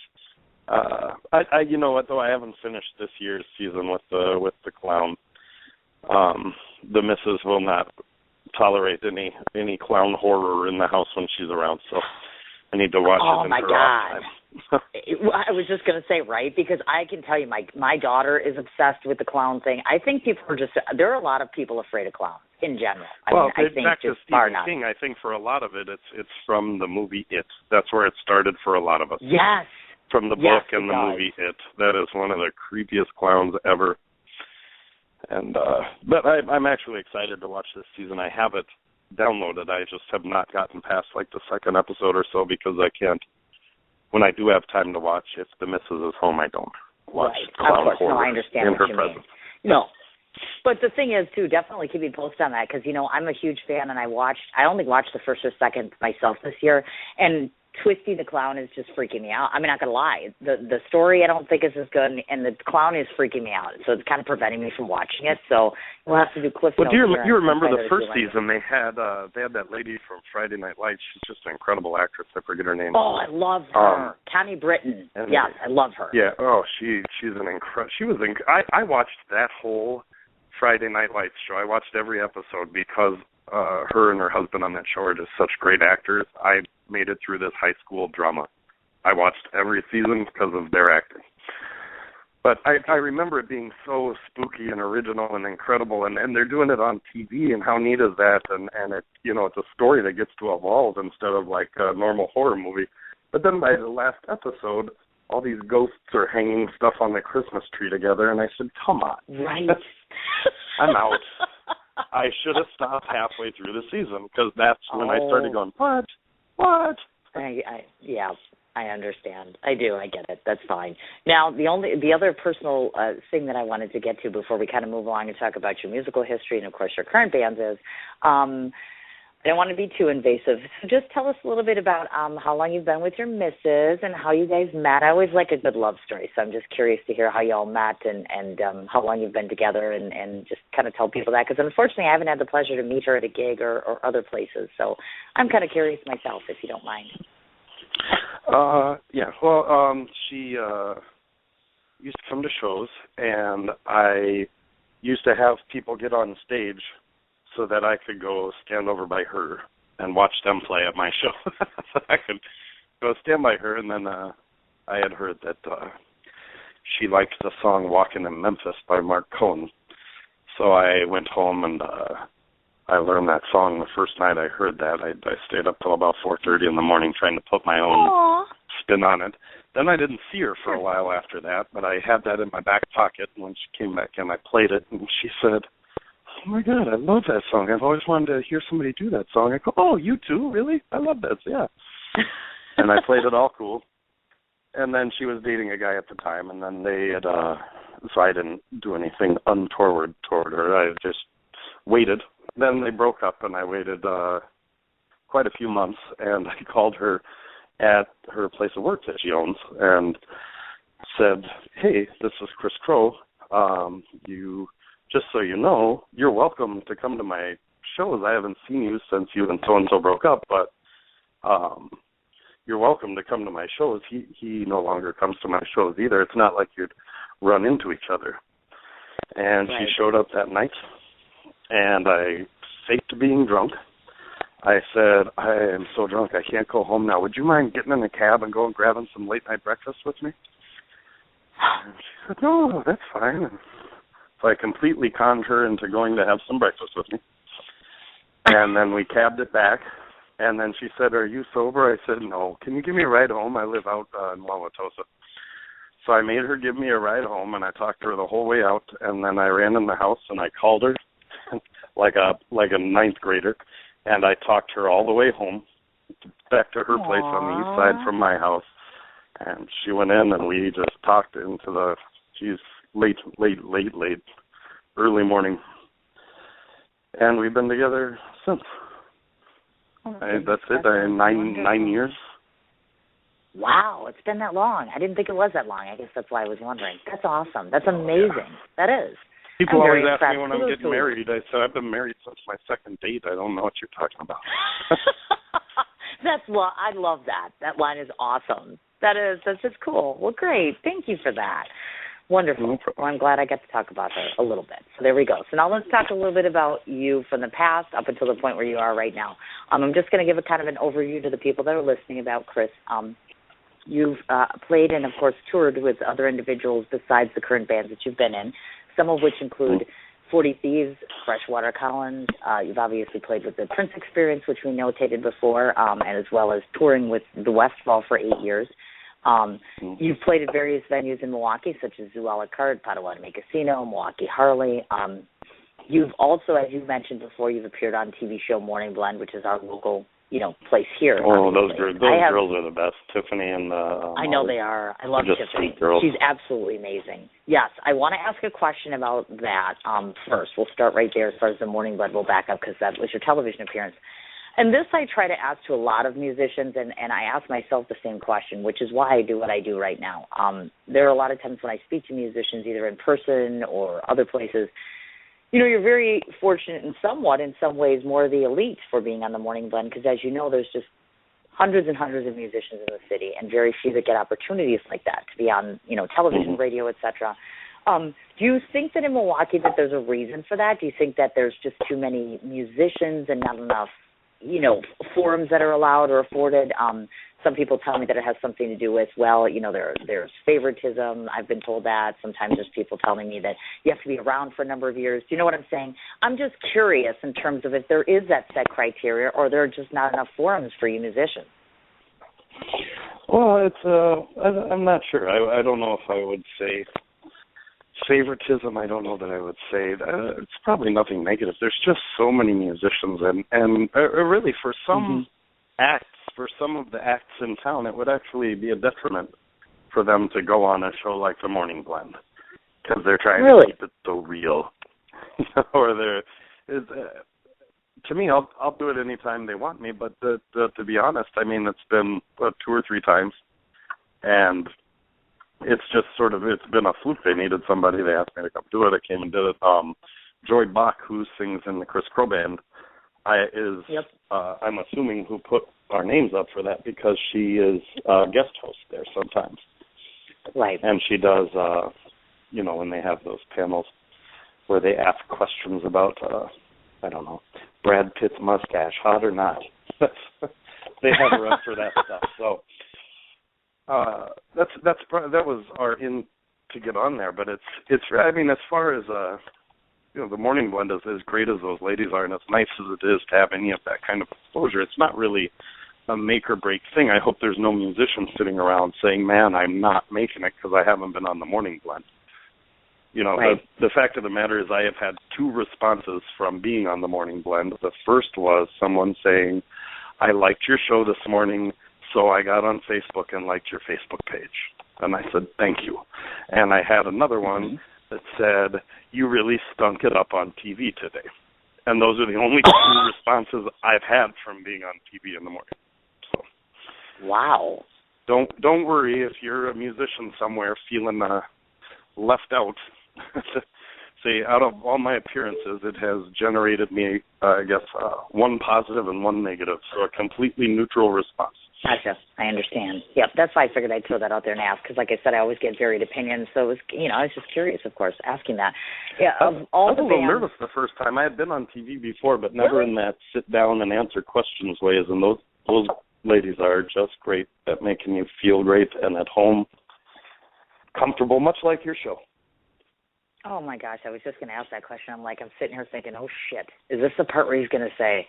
you know what, though, I haven't finished this year's season with the clown. The missus will not tolerate any clown horror in the house when she's around, so I need to watch it in her off time. I was just going to say, right, because I can tell you my daughter is obsessed with the clown thing. I think people are there are a lot of people afraid of clowns in general. I think back to Stephen King, I think for a lot of it, it's from the movie It. That's where it started for a lot of us. Yes. From the book and the movie It. That is one of the creepiest clowns ever. And but I'm actually excited to watch this season. I have it downloaded. I just have not gotten past like the second episode or so because I can't. When I do have time to watch, if the missus is home, I don't watch clown horror I understand in what her you presence. mean. No. But the thing is, too, definitely keep me posted on that because, I'm a huge fan, and I only watched the first or second myself this year, and Twisty the Clown is just freaking me out. I'm not going to lie. The story I don't think is as good, and the clown is freaking me out. So it's kind of preventing me from watching it. So we'll have to do Cliff Notes. Do you remember the first season they had that lady from Friday Night Lights. She's just an incredible actress. I forget her name. Oh, I love her. Connie Britton. Yes, I love her. Yeah. Oh, she's an incredible. I watched that whole Friday Night Lights show. I watched every episode because her and her husband on that show are just such great actors. I made it through this high school drama. I watched every season because of their acting. But I remember it being so spooky and original and incredible, and they're doing it on TV, and how neat is that? And it, it's a story that gets to evolve instead of like a normal horror movie. But then by the last episode, all these ghosts are hanging stuff on the Christmas tree together, and I said, come on. Right. I'm out. I should have stopped halfway through the season because that's when I started going, what? I understand. I do. I get it. That's fine. Now, the other personal thing that I wanted to get to before we kind of move along and talk about your musical history and, of course, your current bands is I don't want to be too invasive. So just tell us a little bit about how long you've been with your missus and how you guys met. I always like a good love story, so I'm just curious to hear how you all met and how long you've been together and just kind of tell people that. Because unfortunately, I haven't had the pleasure to meet her at a gig or other places. So I'm kind of curious myself, if you don't mind. Yeah. Well, she used to come to shows, and I used to have people get on stage so that I could go stand over by her and watch them play at my show. So I could go stand by her, and then I had heard that she liked the song "Walking in Memphis" by Mark Cohn. So I went home and I learned that song the first night I heard that. I stayed up till about 4:30 in the morning trying to put my own spin on it. Then I didn't see her for a while after that, but I had that in my back pocket. And when she came back in, I played it, and she said, "Oh my God, I love that song. I've always wanted to hear somebody do that song." I go, "Oh, you too? Really? I love that, yeah." And I played it all cool. And then she was dating a guy at the time, and then they had, so I didn't do anything untoward toward her. I just waited. Then they broke up, and I waited quite a few months, and I called her at her place of work that she owns and said, "Hey, this is Kris Crow. Just so you know, you're welcome to come to my shows. I haven't seen you since you and so-and-so broke up, but you're welcome to come to my shows." He no longer comes to my shows either. It's not like you'd run into each other. And Right. She showed up that night, and I faked being drunk. I said, "I am so drunk, I can't go home now. Would you mind getting in a cab and going grabbing some late-night breakfast with me?" And she said, "No, that's fine." And so I completely conned her into going to have some breakfast with me. And then we cabbed it back. And then she said, "Are you sober?" I said, "No. Can you give me a ride home? I live out in Wauwatosa." So I made her give me a ride home, and I talked to her the whole way out. And then I ran in the house, and I called her like a ninth grader. And I talked her all the way home, back to her place on the east side from my house. And she went in, and we just talked into the, late, early morning. And we've been together since. That's it, 9 years. Wow, it's been that long. I didn't think it was that long. I guess that's why I was wondering. That's awesome. That's amazing. Yeah. That is. People always ask me when I'm getting married. I said, "I've been married since my second date. I don't know what you're talking about." I love that. That line is awesome. That's just cool. Well, great. Thank you for that. Wonderful. No problem. Well, I'm glad I got to talk about her a little bit. So there we go. So now let's talk a little bit about you from the past up until the point where you are right now. I'm just going to give a kind of an overview to the people that are listening about Kris. You've played and, of course, toured with other individuals besides the current bands that you've been in, some of which include 40 Thieves, Freshwater Collins. You've obviously played with the Prince Experience, which we notated before, and as well as touring with the Westfall for 8 years. You've played at various venues in Milwaukee, such as Zoo a la Carte, Potawatomi Casino, Milwaukee Harley. You've also, as you mentioned before, you've appeared on TV show Morning Blend, which is our local, place here. Oh, those girls are the best. Tiffany and I know they are. I love Tiffany. She's absolutely amazing. Yes, I want to ask a question about that first. We'll start right there as far as the Morning Blend. We'll back up because that was your television appearance. And this I try to ask to a lot of musicians, and I ask myself the same question, which is why I do what I do right now. There are a lot of times when I speak to musicians, either in person or other places, you're very fortunate in some ways, more the elite for being on the Morning Blend, because as you know, there's just hundreds and hundreds of musicians in the city, and very few that get opportunities like that to be on, television, radio, etc. Do you think that in Milwaukee that there's a reason for that? Do you think that there's just too many musicians and not enough forums that are allowed or afforded? Some people tell me that it has something to do with, there's favoritism. I've been told that. Sometimes there's people telling me that you have to be around for a number of years. Do you know what I'm saying? I'm just curious in terms of if there is that set criteria or there are just not enough forums for you musicians. Well, I'm not sure. I don't know if I would say favoritism. I don't know that I would say it's probably nothing negative. There's just so many musicians, and really for some acts, for some of the acts in town, it would actually be a detriment for them to go on a show like the Morning Blend because they're trying to keep it so real. Or to me, I'll do it anytime they want me. But to be honest, I mean, it's been 2 or 3 times, and it's just it's been a fluke. They needed somebody. They asked me to come do it. I came and did it. Joy Bach, who sings in the Kris Crow band, I'm assuming who put our names up for that because she is a guest host there sometimes. Right. And she does, when they have those panels where they ask questions about, I don't know, Brad Pitt's mustache, hot or not. They have her up for that stuff. So that was our in to get on there. But it's I mean, as far as the morning blend is as great as those ladies are, and as nice as it is to have any of that kind of exposure, it's not really a make or break thing. I hope there's no musician sitting around saying, man, I'm not making it because I haven't been on the morning blend. Right. The fact of the matter is I have had 2 responses from being on the morning blend. The first was someone saying, I liked your show this morning, so I got on Facebook and liked your Facebook page. And I said, thank you. And I had another one that said, you really stunk it up on TV today. And those are the only 2 responses I've had from being on TV in the morning. So, wow. Don't worry if you're a musician somewhere feeling left out. Say, out of all my appearances, it has generated me, 1 positive and 1 negative, so a completely neutral response. Gotcha. I understand. Yep, that's why I figured I'd throw that out there and ask, because like I said, I always get varied opinions, so it was, I was just curious, of course, asking that. Yeah, I was a little nervous the first time. I had been on TV before, but never in that sit down and answer questions ways, and those ladies are just great at making you feel great and at home, comfortable, much like your show. Oh, my gosh, I was just going to ask that question. I'm sitting here thinking, oh, shit, is this the part where he's going to say,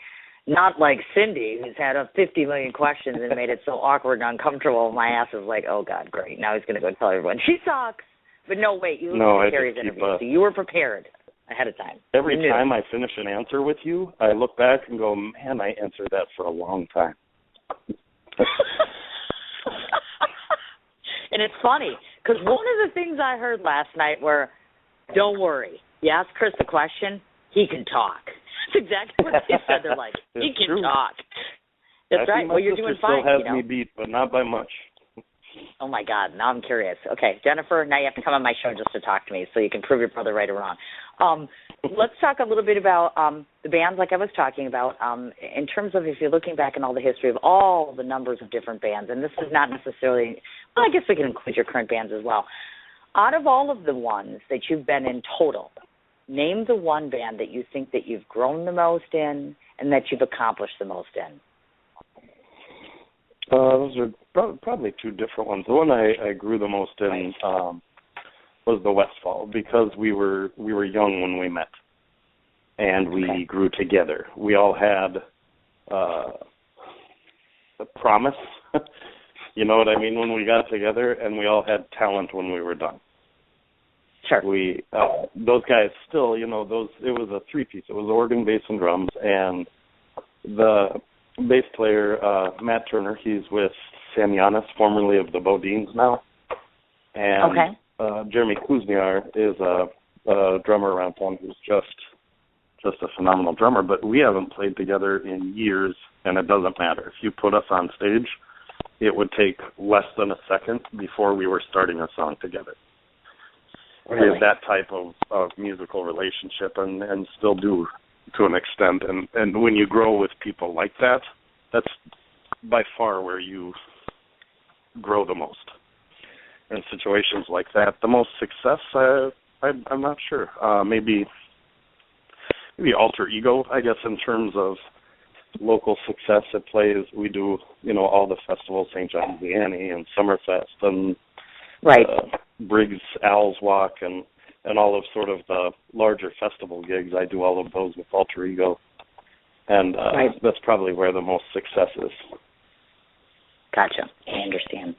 not like Cindy, who's had 50 million questions and made it so awkward and uncomfortable. My ass is like, oh, God, great. Now he's going to go tell everyone, she sucks. But no, wait, you listened to Carrie's interview, so you were prepared ahead of time. Every time I finish an answer with you, I look back and go, man, I answered that for a long time. And it's funny, because one of the things I heard last night were, don't worry, you ask Kris a question, he can talk. That's exactly what they said. They're like, he can talk. That's right. Well, you're doing fine. Still has me beat, but not by much. Oh, my God. Now I'm curious. Okay, Jennifer, now you have to come on my show just to talk to me so you can prove your brother right or wrong. Let's talk a little bit about the bands like I was talking about in terms of if you're looking back in all the history of all the numbers of different bands, and this is not necessarily, well, I guess we can include your current bands as well. Out of all of the ones that you've been in total, name the one band that you think that you've grown the most in and that you've accomplished the most in. Those are probably 2 different ones. The one I grew the most in was the Westfall because we were young when we met, and we grew together. We all had a promise, you know what I mean, when we got together, and we all had talent when we were done. Sure. We those guys still, it was a 3-piece. It was organ, bass, and drums, and the bass player, Matt Turner, he's with Sam Yanis, formerly of the Bodines now. And Jeremy Kuzmiar is a drummer around town who's just a phenomenal drummer. But we haven't played together in years, and it doesn't matter. If you put us on stage, it would take less than a second before we were starting a song together. Really? We have that type of musical relationship and still do to an extent. And when you grow with people like that, that's by far where you grow the most. In situations like that, the most success, I'm not sure. Maybe Alter Ego, I guess, in terms of local success. It plays, we do, all the festivals, St. John's the Annie and Summerfest and Briggs Owl's Walk and all of sort of the larger festival gigs. I do all of those with Alter Ego. And that's probably where the most success is. Gotcha. I understand.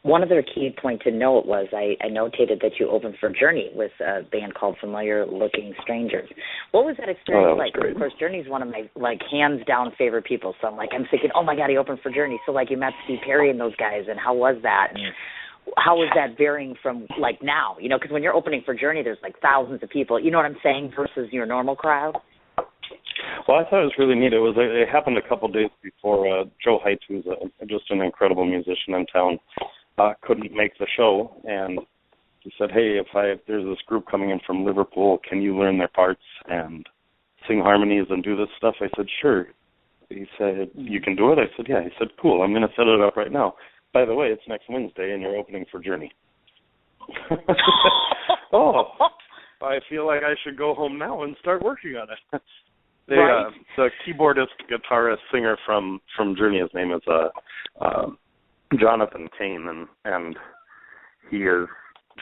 One other key point to note was I notated that you opened for Journey with a band called Familiar Looking Strangers. What was that experience like? Great. Of course, Journey's one of my hands down favorite people. So I'm thinking, oh my God, he opened for Journey. So you met Steve Perry and those guys, and how was that? And how is that varying from now? Because when you're opening for Journey, there's thousands of people. You know what I'm saying? Versus your normal crowd. Well, I thought it was really neat. It happened a couple of days before Joe Height, who's just an incredible musician in town, couldn't make the show, and he said, "Hey, if there's this group coming in from Liverpool, can you learn their parts and sing harmonies and do this stuff?" I said, "Sure." He said, you can do it? I said, yeah. He said, cool, I'm going to set it up right now. By the way, it's next Wednesday, and you're opening for Journey. Oh, I feel like I should go home now and start working on it. The keyboardist, guitarist, singer from Journey, his name is Jonathan Kane, and he is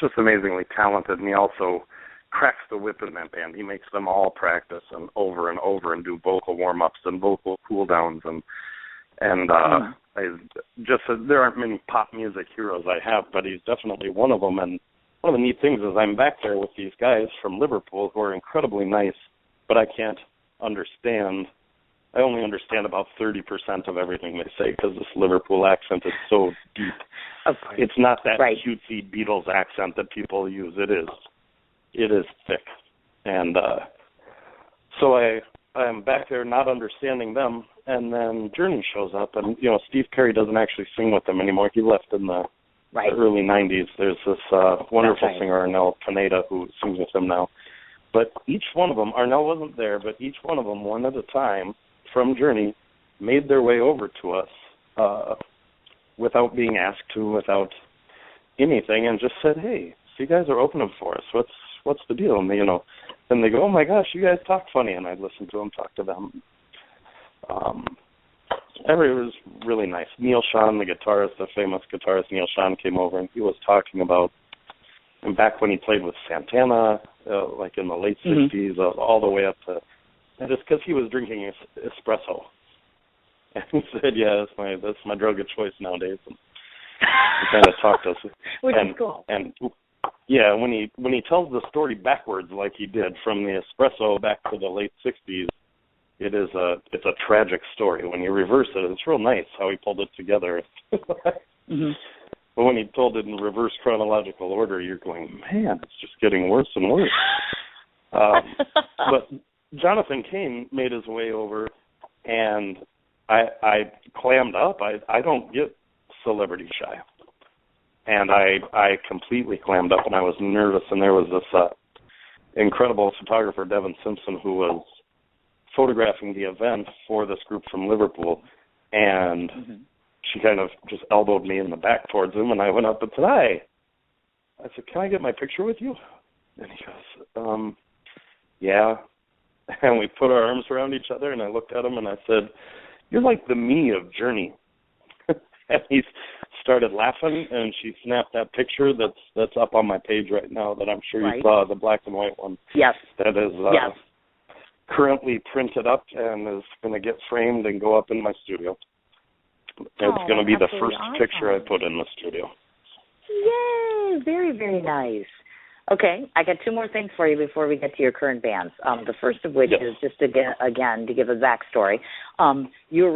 just amazingly talented, and he also cracks the whip in that band. He makes them all practice and over and do vocal warm-ups and vocal cool-downs, and there aren't many pop music heroes I have, but he's definitely one of them. And one of the neat things is I'm back there with these guys from Liverpool who are incredibly nice, but I can't understand. I only understand about 30% of everything they say because this Liverpool accent is so deep. It's not that cutesy Beatles accent that people use. It is thick. And so I'm back there not understanding them, and then Journey shows up, and, Steve Perry doesn't actually sing with them anymore. He left in the early 90s. There's this wonderful singer, Arnel Pineda, who sings with them now. But each one of them, Arnel wasn't there, but each one of them, one at a time, from Journey, made their way over to us without being asked to, without anything, and just said, hey, so you guys are opening for us. What's the deal? And then they go, oh my gosh, you guys talk funny, and I'd listen to them, talk to them. It was really nice. Neil Schon, the guitarist, the famous guitarist Neil Schon, came over, and he was talking about, and back when he played with Santana, like in the late 60s, all the way up to, and just because he was drinking espresso. And he said, yeah, that's my drug of choice nowadays. And he kind of talked to us. Which is cool. And yeah, when he tells the story backwards like he did from the espresso back to the late 60s, it's a tragic story. When you reverse it, it's real nice how he pulled it together. But when he told it in reverse chronological order, you're going, man, it's just getting worse and worse. But Jonathan Kane made his way over, and I clammed up. I don't get celebrity shy. And I completely clammed up, and I was nervous. And there was this incredible photographer, Devin Simpson, who was photographing the event for this group from Liverpool. And she kind of just elbowed me in the back towards him, and I went up and said, hi. I said, can I get my picture with you? And he goes, yeah. And we put our arms around each other, and I looked at him, and I said, you're like the me of Journey. And he started laughing, and she snapped that picture that's up on my page right now that I'm sure you saw, the black and white one. Yes. That is currently printed up and is going to get framed and go up in my studio. It's going to be the first picture I put in the studio. Yay! Very, very nice. Okay, I got two more things for you before we get to your current bands. The first of which is just to give a backstory. Your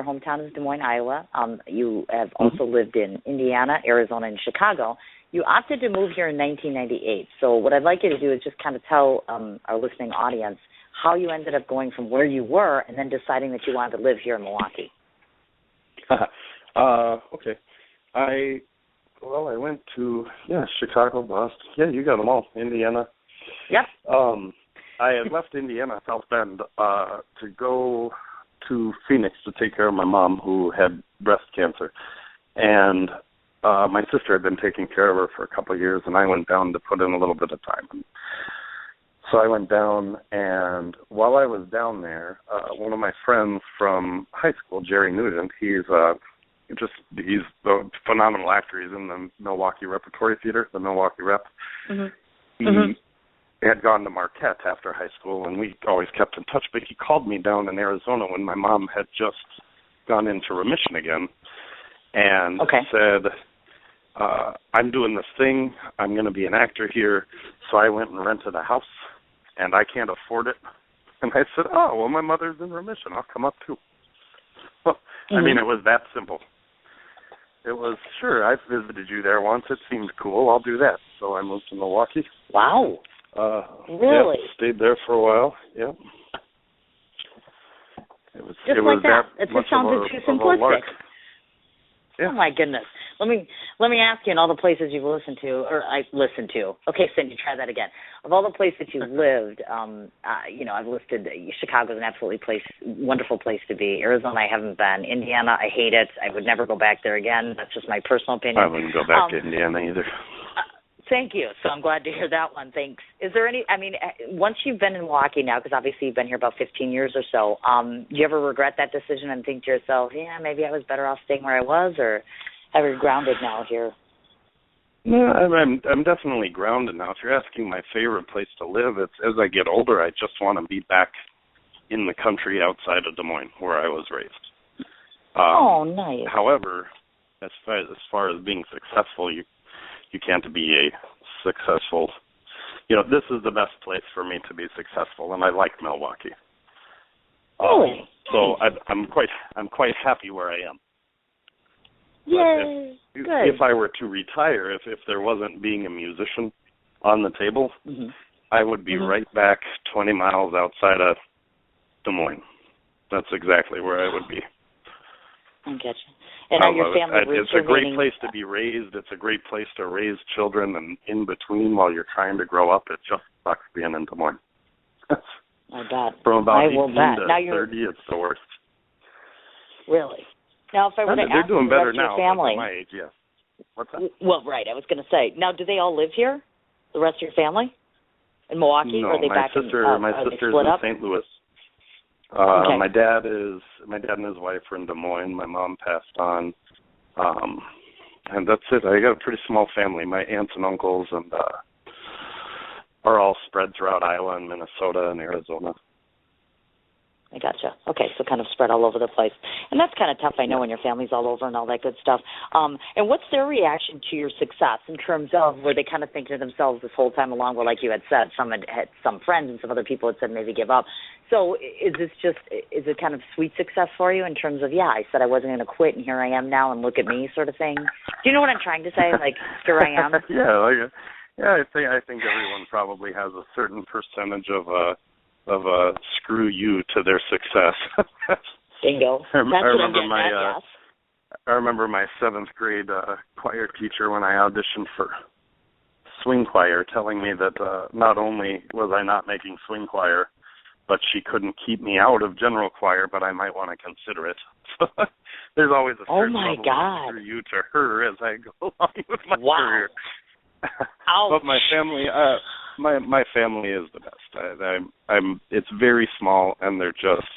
hometown is Des Moines, Iowa. You have also lived in Indiana, Arizona, and Chicago. You opted to move here in 1998. So what I'd like you to do is just kind of tell our listening audience how you ended up going from where you were and then deciding that you wanted to live here in Milwaukee. Okay. I went to, Chicago, Boston. Yeah, you got them all. Indiana. Yep. I had left Indiana, South Bend, to go to Phoenix to take care of my mom who had breast cancer. And my sister had been taking care of her for a couple of years, and I went down to put in a little bit of time. So I went down, and while I was down there, one of my friends from high school, Jerry Nugent, he's a phenomenal actor. He's in the Milwaukee Repertory Theater, the Milwaukee Rep. He had gone to Marquette after high school, and we always kept in touch, but he called me down in Arizona when my mom had just gone into remission again and said, I'm doing this thing. I'm going to be an actor here. So I went and rented a house, and I can't afford it. And I said, oh, well, my mother's in remission. I'll come up too. I mean, it was that simple. It was, sure, I've visited you there once. It seemed cool. I'll do that. So I moved to Milwaukee. Wow. Really? Yeah, stayed there for a while. Yeah. It was just it like was that. It just sounded too simplistic. Yeah. Oh my goodness. Let me Let me ask you, in all the places you've listened to, okay, Cindy, try that again. Of all the places you've lived, I've listed Chicago's an absolutely wonderful place to be. Arizona, I haven't been. Indiana, I hate it. I would never go back there again. That's just my personal opinion. I wouldn't go back to Indiana either. Thank you. So I'm glad to hear that one. Thanks. Is there once you've been in Milwaukee now, because obviously you've been here about 15 years or so, do you ever regret that decision and think to yourself, yeah, maybe I was better off staying where I was, or are you grounded now here? No, I'm definitely grounded now. If you're asking my favorite place to live, it's as I get older, I just want to be back in the country outside of Des Moines, where I was raised. Nice. However, as far as being successful, you can't be a successful. This is the best place for me to be successful, and I like Milwaukee. Really? So I'm quite happy where I am. Yay! Good. If I were to retire, if there wasn't being a musician on the table, I would be right back 20 miles outside of Des Moines. That's exactly where I would be. I get you. And are your family roots It's a great place to be raised. It's a great place to raise children, and in between, while you're trying to grow up, it just sucks being in Des Moines. I bet. From about 18 to now 30, it's the worst. Really? Now, if I were to they're ask doing the better rest of now. your family, At my age, yes. What's that? Well, right. I was going to say. Now, do they all live here? The rest of your family in Milwaukee, no, or are they my back sister, in? my sister's split in up? St. Louis. Okay. My dad and his wife are in Des Moines. My mom passed on, and that's it. I got a pretty small family. My aunts and uncles are all spread throughout Iowa and Minnesota and Arizona. I gotcha. Okay, so kind of spread all over the place. And that's kind of tough, I know, when your family's all over and all that good stuff. And what's their reaction to your success in terms of, were they kind of thinking to themselves this whole time along, well, like you had said, some had some friends and some other people had said maybe give up. So is it kind of sweet success for you in terms of, yeah, I said I wasn't going to quit and here I am now and look at me sort of thing? Do you know what I'm trying to say? Like, here I am? I think everyone probably has a certain percentage of screw you to their success. Bingo. I remember my 7th grade choir teacher when I auditioned for swing choir telling me that not only was I not making swing choir, but she couldn't keep me out of general choir, but I might want to consider it. So there's always a certain level of screw you to her as I go along with my career. But my family, my family is the best. It's very small, and they're just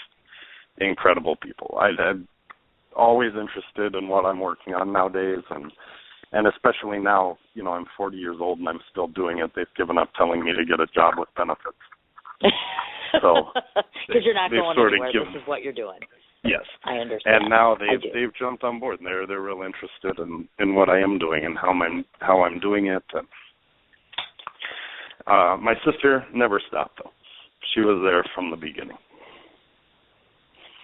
incredible people. I'm always interested in what I'm working on nowadays, and especially now, I'm 40 years old and I'm still doing it. They've given up telling me to get a job with benefits. So because you're not going anywhere, this is what you're doing. Yes, I understand. And now they've jumped on board, and they're real interested in what I am doing and how I'm doing it. And my sister never stopped though; she was there from the beginning.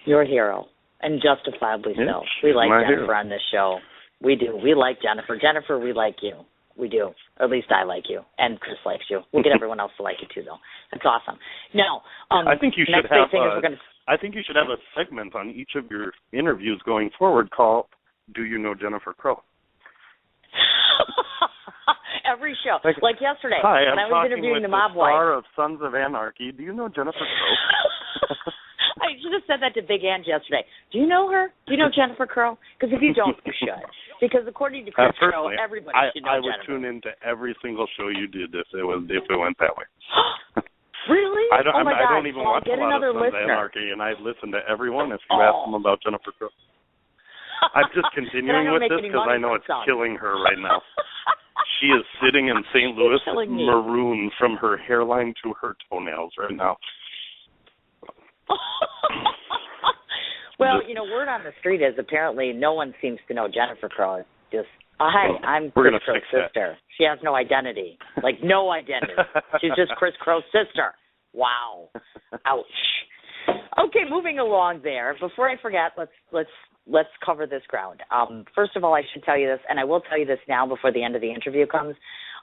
You're a hero, and justifiably so. Yeah, we like Jennifer hero on this show. We do. We like Jennifer. Jennifer, we like you. We do. At least I like you, and Kris likes you. We'll get everyone else to like you too, though. That's awesome. Now, I think you should have. I think you should have a segment on each of your interviews going forward called "Do You Know Jennifer Crow?" Every show, like yesterday, Hi, when I was interviewing the mob wife. Star of Sons of Anarchy. Do you know Jennifer Crow? I should have said that to Big Ange yesterday. Do you know her? Do you know Jennifer Crow? Because if you don't, you should. Because according to Kris Crow, everybody should know Jennifer. I would tune into every single show you did if it went that way. Really? I don't even watch get a lot of Sons of Anarchy, and I listen to everyone if you ask them about Jennifer Crow. I'm just continuing with this because I know it's killing her right now. She is sitting in St. Louis maroon from her hairline to her toenails right now. Well, word on the street is apparently no one seems to know Jennifer Crow. It's just, hi, I'm Kris Crow's sister. She has no identity. Like, no identity. She's just Kris Crow's sister. Wow. Ouch. Okay, moving along there. Before I forget, let's cover this ground. First of all, I should tell you this, and I will tell you this now before the end of the interview comes.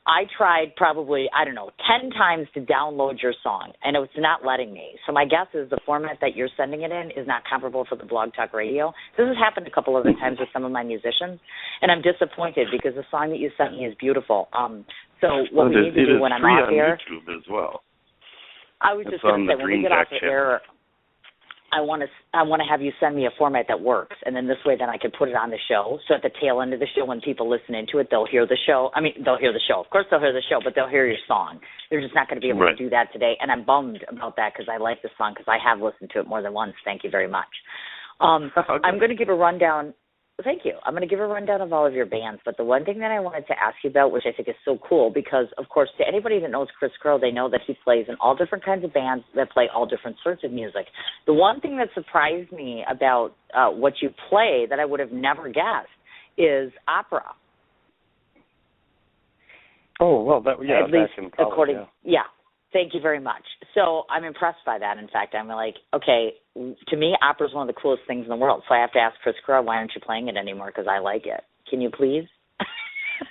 I tried probably, 10 times to download your song, and it's not letting me. So my guess is the format that you're sending it in is not comparable for the Blog Talk Radio. This has happened a couple other times with some of my musicians, and I'm disappointed because the song that you sent me is beautiful. So what we need to do when I'm off air. It is free on YouTube as well. I was just going to say, when we get off the air, I want to have you send me a format that works, and then this way then I can put it on the show. So at the tail end of the show, when people listen into it, they'll hear the show. I mean, they'll hear the show. Of course they'll hear the show, but they'll hear your song. They're just not going to be able to do that today, and I'm bummed about that because I like the song because I have listened to it more than once. Thank you very much. I'm going to give a rundown. Thank you. I'm going to give a rundown of all of your bands, but the one thing that I wanted to ask you about, which I think is so cool, because, of course, to anybody that knows Kris Crow, they know that he plays in all different kinds of bands that play all different sorts of music. The one thing that surprised me about what you play that I would have never guessed is opera. Oh, well, that, yeah, at least back in college, according, yeah. Thank you very much. So I'm impressed by that. In fact, I'm like, okay, to me, opera is one of the coolest things in the world. So I have to ask Kris Crow, why aren't you playing it anymore? Because I like it. Can you please?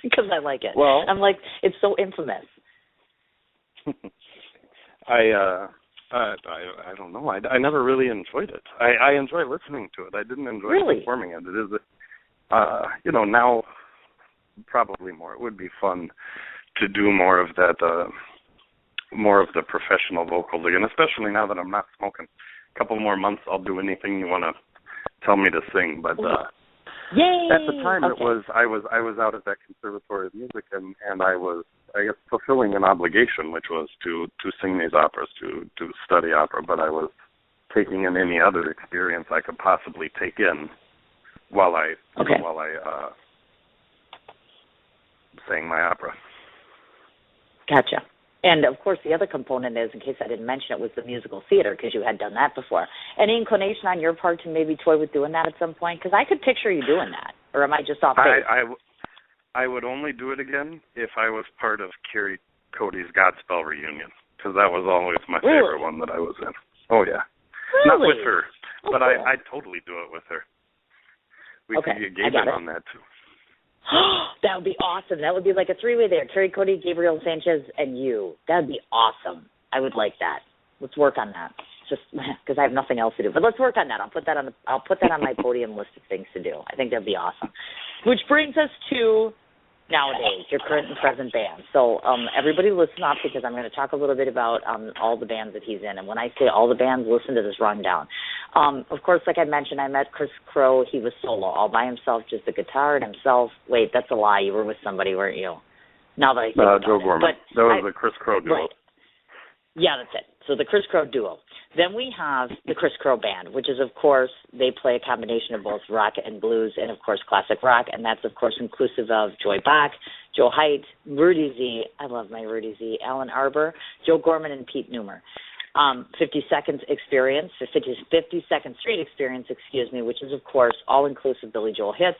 Because I like it. Well, I'm like, it's so infamous. I don't know. I never really enjoyed it. I enjoy listening to it. I didn't enjoy performing it. It is, now probably more. It would be fun to do more of that. More of the professional vocal again, especially now that I'm not smoking. A couple more months, I'll do anything you want to tell me to sing. But Yay! At the time, I was out at that Conservatory of Music, and I was, I guess, fulfilling an obligation, which was to sing these operas, to study opera. But I was taking in any other experience I could possibly take in while I sang my opera. Gotcha. And, of course, the other component is, in case I didn't mention it, was the musical theater, because you had done that before. Any inclination on your part to maybe toy with doing that at some point? Because I could picture you doing that. Or am I just off base? I would only do it again if I was part of Carrie Cody's Godspell reunion, because that was always my favorite one that I was in. Oh, yeah. Really? Not with her, but cool. I'd totally do it with her. We could get Gabriel on that, too. That would be awesome. That would be like a three-way there. Carrie Cody, Gabriel Sanchez, and you. That would be awesome. I would like that. Let's work on that. Just because I have nothing else to do. But let's work on that. I'll put that on my podium list of things to do. I think that'd be awesome. Which brings us to nowadays, your current and present bands. So everybody listen up, because I'm going to talk a little bit about all the bands that he's in. And when I say all the bands, listen to this rundown. Of course, like I mentioned, I met Kris Crow. He was solo, all by himself, just the guitar and himself. Wait, that's a lie. You were with somebody, weren't you? Now that I think about Joe it. Gorman. But that was the Kris Crow duo. Right. Yeah, that's it. So the Kris Crow duo. Then we have the Kris Crow Band, which is, of course, they play a combination of both rock and blues and, of course, classic rock. And that's, of course, inclusive of Joy Bach, Joe Haidt, Rudy Z. I love my Rudy Z. Alan Arbor, Joe Gorman, and Pete Neumer. 52nd Street Experience, which is, of course, all-inclusive Billy Joel hits.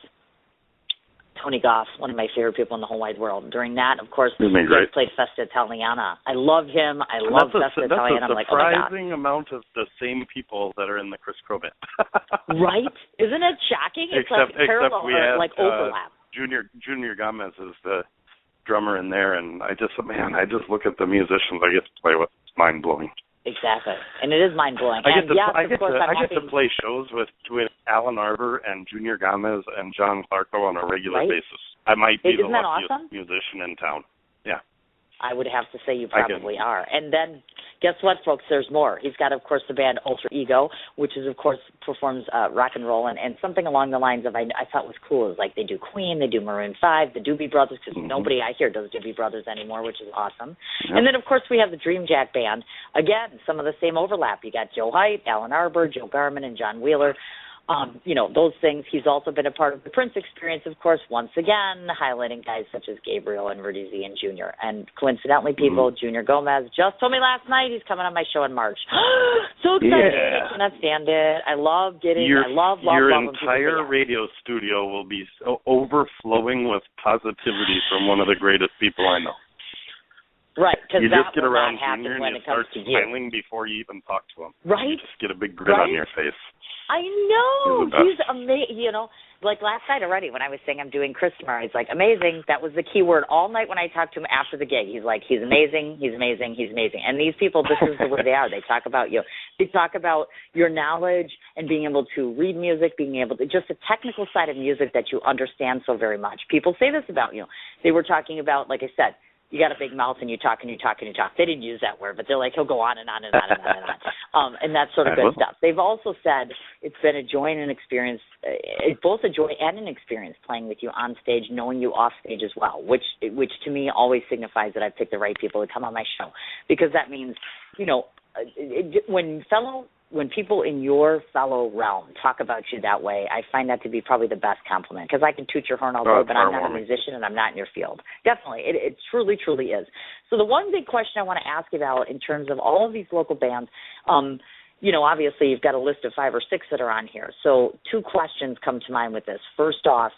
Tony Goff, one of my favorite people in the whole wide world. During that, of course, he played Festa Italiana. I love him. I love Festa Italiana. I'm like, oh my God. That's a surprising amount of the same people that are in the Kris Crow Band. Right? Isn't it shocking? It's like parallel, or like overlap. Junior Gomez is the drummer in there, and I just look at the musicians I get to play with. It's mind-blowing. Exactly, and it is mind-blowing. I get to play shows with Alan Arbor and Junior Gomez and John Clarko on a regular basis. I might be the luckiest musician in town. Yeah. I would have to say you probably are. And then, guess what, folks? There's more. He's got, of course, the band Alter Ego, which is, of course, performs rock and roll, and something along the lines of, I thought was cool, is like they do Queen, they do Maroon 5, the Doobie Brothers, because nobody I hear does Doobie Brothers anymore, which is awesome. Yep. And then, of course, we have the Dream Jack Band. Again, some of the same overlap. You got Joe Haidt, Alan Arbor, Joe Garman, and John Wheeler. Those things. He's also been a part of the Prince Experience, of course, once again, highlighting guys such as Gabriel and Rudy Z and Junior. And coincidentally, people, Junior Gomez just told me last night he's coming on my show in March. So excited. I cannot stand it. I love getting, your entire radio studio will be so overflowing with positivity from one of the greatest people I know. Right, because that just get around Junior when and it comes start to you. smiling before you even talk to him. Right. You just get a big grin on your face. I know. He's amazing. like last night already when I was saying I'm doing Kris tomorrow, he's like, amazing. That was the key word all night when I talked to him after the gig. He's like, he's amazing, he's amazing, he's amazing. And these people, this is the way they are. They talk about you. They talk about your knowledge and being able to read music, being able to, just the technical side of music that you understand so very much. People say this about you. They were talking about, like I said, you got a big mouth and you talk and you talk and you talk. They didn't use that word, but they're like, he'll go on and on and on and on and on. And that sort of good stuff. They've also said it's been a joy and an experience, both a joy and an experience playing with you on stage, knowing you off stage as well, which to me always signifies that I've picked the right people to come on my show, because that means, you know, when people in your fellow realm talk about you that way, I find that to be probably the best compliment, because I can toot your horn all day, but I'm not a musician and I'm not in your field. Definitely. It truly, truly is. So the one big question I want to ask you about in terms of all of these local bands, you know, obviously you've got a list of 5 or 6 that are on here. So 2 questions come to mind with this. First off,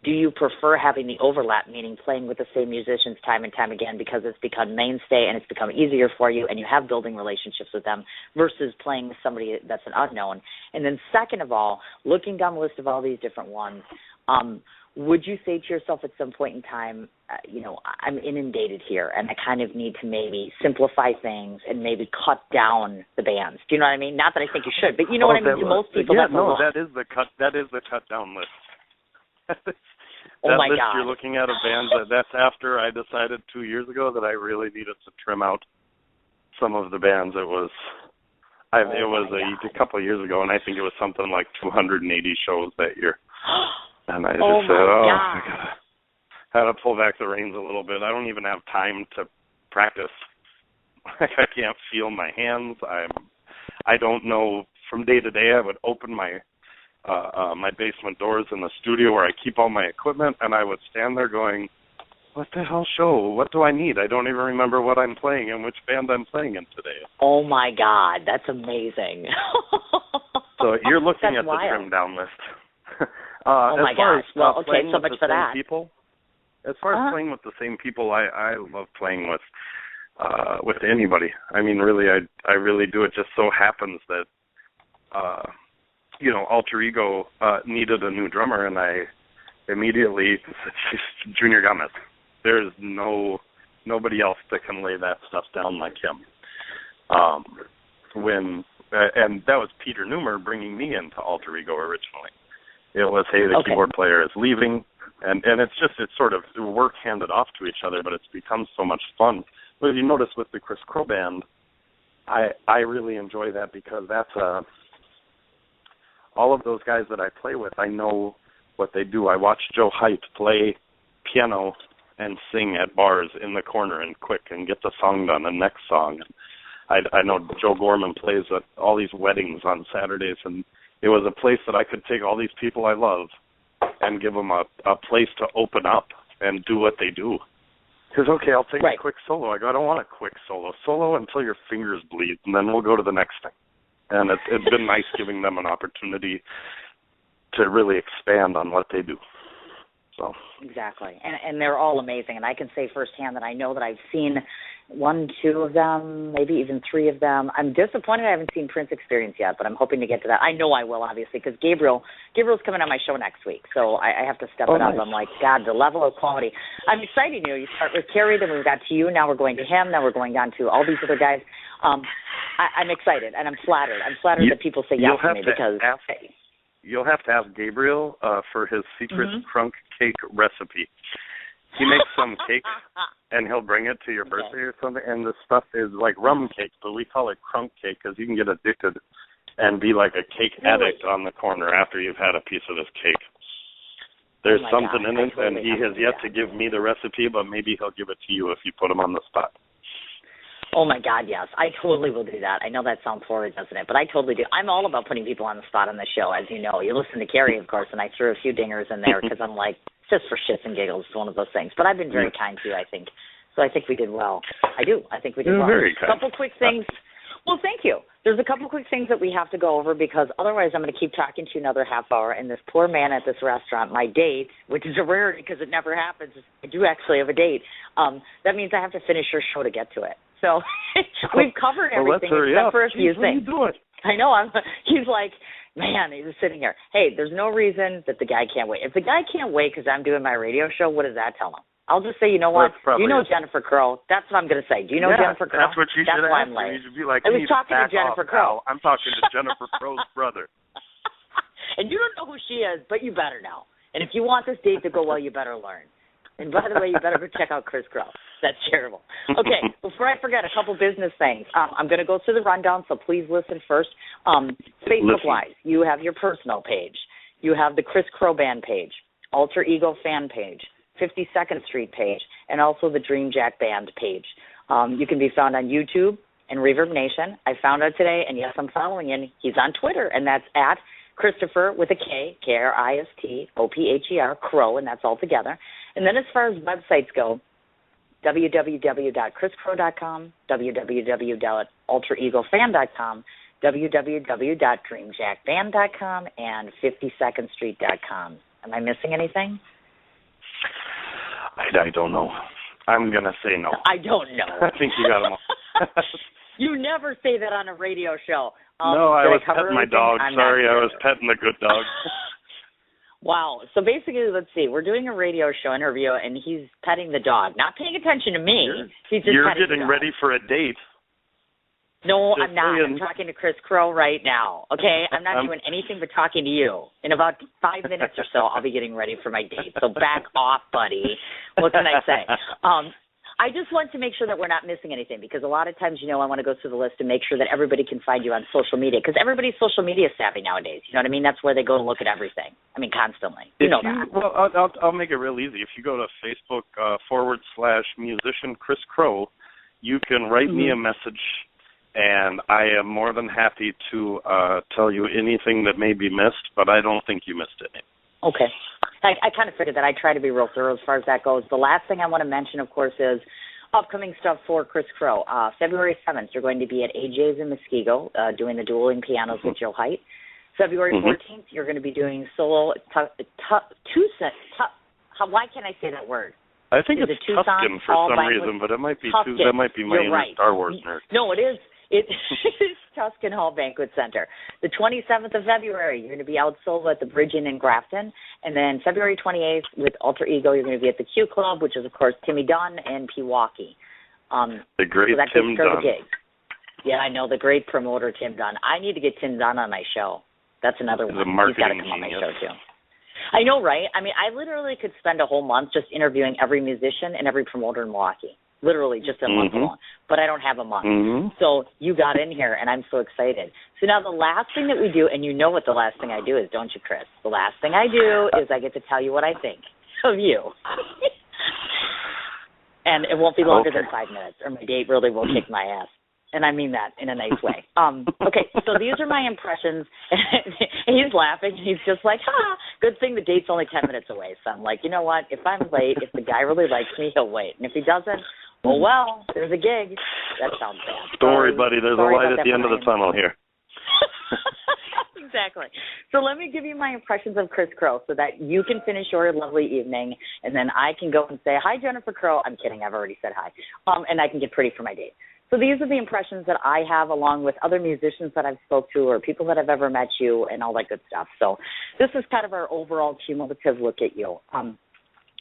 do you prefer having the overlap, meaning playing with the same musicians time and time again because it's become mainstay and it's become easier for you and you have building relationships with them, versus playing with somebody that's an unknown? And then second of all, looking down the list of all these different ones, would you say to yourself at some point in time, you know, I'm inundated here and I kind of need to maybe simplify things and maybe cut down the bands? Do you know what I mean? Not that I think you should, but you know what I mean? To most people, yeah, that's a lot. that is the cut down list. Oh my list God. You're looking at a band that's after I decided 2 years ago that I really needed to trim out some of the bands. It was a couple of years ago, and I think it was something like 280 shows that year. And I just said, I had to pull back the reins a little bit. I don't even have time to practice. I can't feel my hands. I don't know. From day to day, I would open my basement doors in the studio where I keep all my equipment, and I would stand there going, what the hell show? What do I need? I don't even remember what I'm playing and which band I'm playing in today. Oh, my God. That's amazing. So you're looking at wild. The trimmed down list. Oh, my gosh. Well, okay, so much for that. As far as playing with the same people, I love playing with anybody. I mean, really, I really do. It just so happens that you know, Alter Ego needed a new drummer, and I immediately said, Junior Gomez. There's nobody else that can lay that stuff down like him. And that was Peter Newmer bringing me into Alter Ego originally. It was, hey, the keyboard player is leaving, and it's sort of work handed off to each other, but it's become so much fun. But if you notice with the Kris Crow band, I really enjoy that, because that's all of those guys that I play with, I know what they do. I watch Joe Haidt play piano and sing at bars in the corner and quick and get the song done, the next song. I know Joe Gorman plays at all these weddings on Saturdays, and it was a place that I could take all these people I love and give them a place to open up and do what they do. Because, okay, I'll take a quick solo. I go, I don't want a quick solo. Solo until your fingers bleed, and then we'll go to the next thing. And it's been nice giving them an opportunity to really expand on what they do. So exactly, and they're all amazing. And I can say firsthand that I know that I've seen 1, 2 of them, maybe even 3 of them. I'm disappointed I haven't seen Prince Experience yet, but I'm hoping to get to that. I know I will, obviously, because Gabriel's coming on my show next week, so I have to step it up. I'm like, God, the level of quality. I'm excited. You know, you start with Carrie, then we've got to you, now we're going to him, now we're going down to all these other guys. I'm excited, and I'm flattered. I'm flattered that people say yes to me, because you'll have to ask Gabriel for his secret crunk cake recipe. He makes some cake, and he'll bring it to your birthday or something, and the stuff is like rum cake, but we call it crunk cake because you can get addicted and be like a cake addict on the corner after you've had a piece of this cake. There's something in it, and he has yet to give me the recipe, but maybe he'll give it to you if you put him on the spot. Oh, my God, yes. I totally will do that. I know that sounds horrid, doesn't it? But I totally do. I'm all about putting people on the spot on the show, as you know. You listen to Carrie, of course, and I threw a few dingers in there because I'm like, just for shits and giggles, it's one of those things. But I've been very kind to you, I think. So I think we did well. I do. I think we did well. Very kind. A couple quick things. Well, thank you. There's a couple quick things that we have to go over, because otherwise I'm going to keep talking to you another half hour. And this poor man at this restaurant, my date, which is a rarity because it never happens, I do actually have a date. That means I have to finish your show to get to it. So we've covered everything except for a few things. What are you doing? I know. He's like, Man, he was sitting here. Hey, there's no reason that the guy can't wait. If the guy can't wait because I'm doing my radio show, what does that tell him? I'll just say, you know what? You know Jennifer Crow. That's what I'm going to say. Do you know Jennifer Crow? That's what you should ask him. You should be like, I was talking to Jennifer Crow. I'm talking to Jennifer Crow's brother. And you don't know who she is, but you better know. And if you want this date to go well, you better learn. And by the way, you better go check out Kris Crow. That's terrible. Okay, before I forget, a couple business things. I'm going to go through the rundown, so please listen first. Facebook-wise, you have your personal page. You have the Kris Crow Band page, Alter Ego fan page, 52nd Street page, and also the Dream Jack Band page. You can be found on YouTube and Reverb Nation. I found out today, and yes, I'm following him. He's on Twitter, and that's at Christopher with a K, Kristopher, Crow, and that's all together. And then as far as websites go, www.kriscrow.com, www.alteregofan.com, www.dreamjackband.com, and 52ndstreet.com. Am I missing anything? I don't know. I'm going to say no. I don't know. I think you got them all. You never say that on a radio show. No, I was petting my dog. Sorry, I was petting the good dog. Wow. So basically, let's see. We're doing a radio show interview, and he's petting the dog. Not paying attention to me. You're getting ready for a date. No, I'm not. I'm talking to Kris Crow right now, okay? I'm not doing anything but talking to you. In about 5 minutes or so, I'll be getting ready for my date. So back off, buddy. What can I say? I just want to make sure that we're not missing anything because a lot of times, I want to go through the list and make sure that everybody can find you on social media because everybody's social media savvy nowadays. You know what I mean? That's where they go to look at everything. I mean, constantly. You know that. Well, I'll make it real easy. If you go to Facebook /musician Kris Crow, you can write me a message, and I am more than happy to tell you anything that may be missed, but I don't think you missed it. Okay. I kind of figured that. I try to be real thorough as far as that goes. The last thing I want to mention, of course, is upcoming stuff for Kris Crow. February 7th, you're going to be at AJ's in Muskego doing the dueling pianos with Joe Height. February 14th, you're going to be doing solo why can't I say that word? I think it's Tuscan for some reason, but it might be that might be my inner Star Wars nerd. No, it is. It is Tuscan Hall Banquet Center. The 27th of February, you're going to be out solo at the Bridge Inn in Grafton. And then February 28th with Alter Ego, you're going to be at the Q Club, which is, of course, Timmy Dunn and Pewaukee. The great Tim Dunn. Yeah, I know, the great promoter, Tim Dunn. I need to get Tim Dunn on my show. That's another one. He's got to come on my show, too. I know, right? I mean, I literally could spend a whole month just interviewing every musician and every promoter in Milwaukee. Literally just a month alone. But I don't have a month. So you got in here, and I'm so excited. So now the last thing that we do, and you know what the last thing I do is, don't you, Kris? The last thing I do is I get to tell you what I think of you. And it won't be longer than 5 minutes, or my date really will kick my ass. And I mean that in a nice way. Okay, so these are my impressions. He's laughing. He's just like, good thing the date's only 10 minutes away. So I'm like, you know what? If I'm late, if the guy really likes me, he'll wait. And if he doesn't, well, there's a gig. That sounds bad. Don't worry, buddy. There's a light at the end of the tunnel here. Exactly. So let me give you my impressions of Kris Crow so that you can finish your lovely evening, and then I can go and say, hi, Jennifer Crow. I'm kidding. I've already said hi. And I can get pretty for my date. So these are the impressions that I have along with other musicians that I've spoke to or people that have ever met you and all that good stuff. So this is kind of our overall cumulative look at you.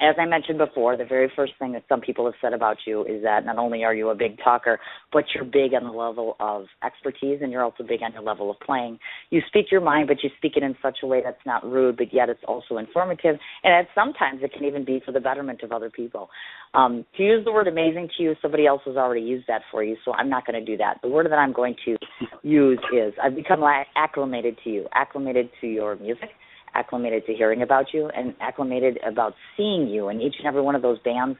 As I mentioned before, the very first thing that some people have said about you is that not only are you a big talker, but you're big on the level of expertise, and you're also big on your level of playing. You speak your mind, but you speak it in such a way that's not rude, but yet it's also informative, and sometimes it can even be for the betterment of other people. To use the word amazing to you, somebody else has already used that for you, so I'm not going to do that. The word that I'm going to use is I've become acclimated to you, acclimated to your music, acclimated to hearing about you, and acclimated about seeing you in each and every one of those bands.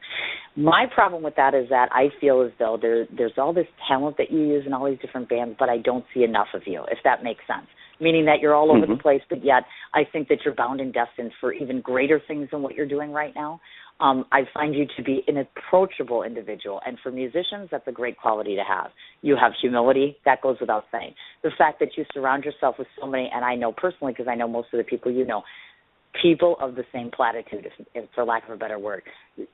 My problem with that is that I feel as though there's all this talent that you use in all these different bands, but I don't see enough of you, if that makes sense. Meaning that you're all over the place, but yet I think that you're bound and destined for even greater things than what you're doing right now. I find you to be an approachable individual, and for musicians, that's a great quality to have. You have humility, that goes without saying. The fact that you surround yourself with so many, and I know personally because I know most of the people you know, people of the same platitude, if for lack of a better word.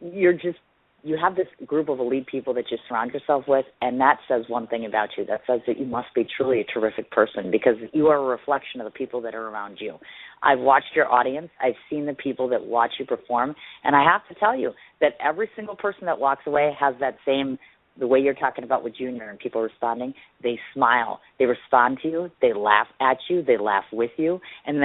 You're just you have this group of elite people that you surround yourself with, and that says one thing about you. That says that you must be truly a terrific person because you are a reflection of the people that are around you. I've watched your audience. I've seen the people that watch you perform, and I have to tell you that every single person that walks away has that same, the way you're talking about with Junior and people responding, they smile. They respond to you. They laugh at you. They laugh with you. And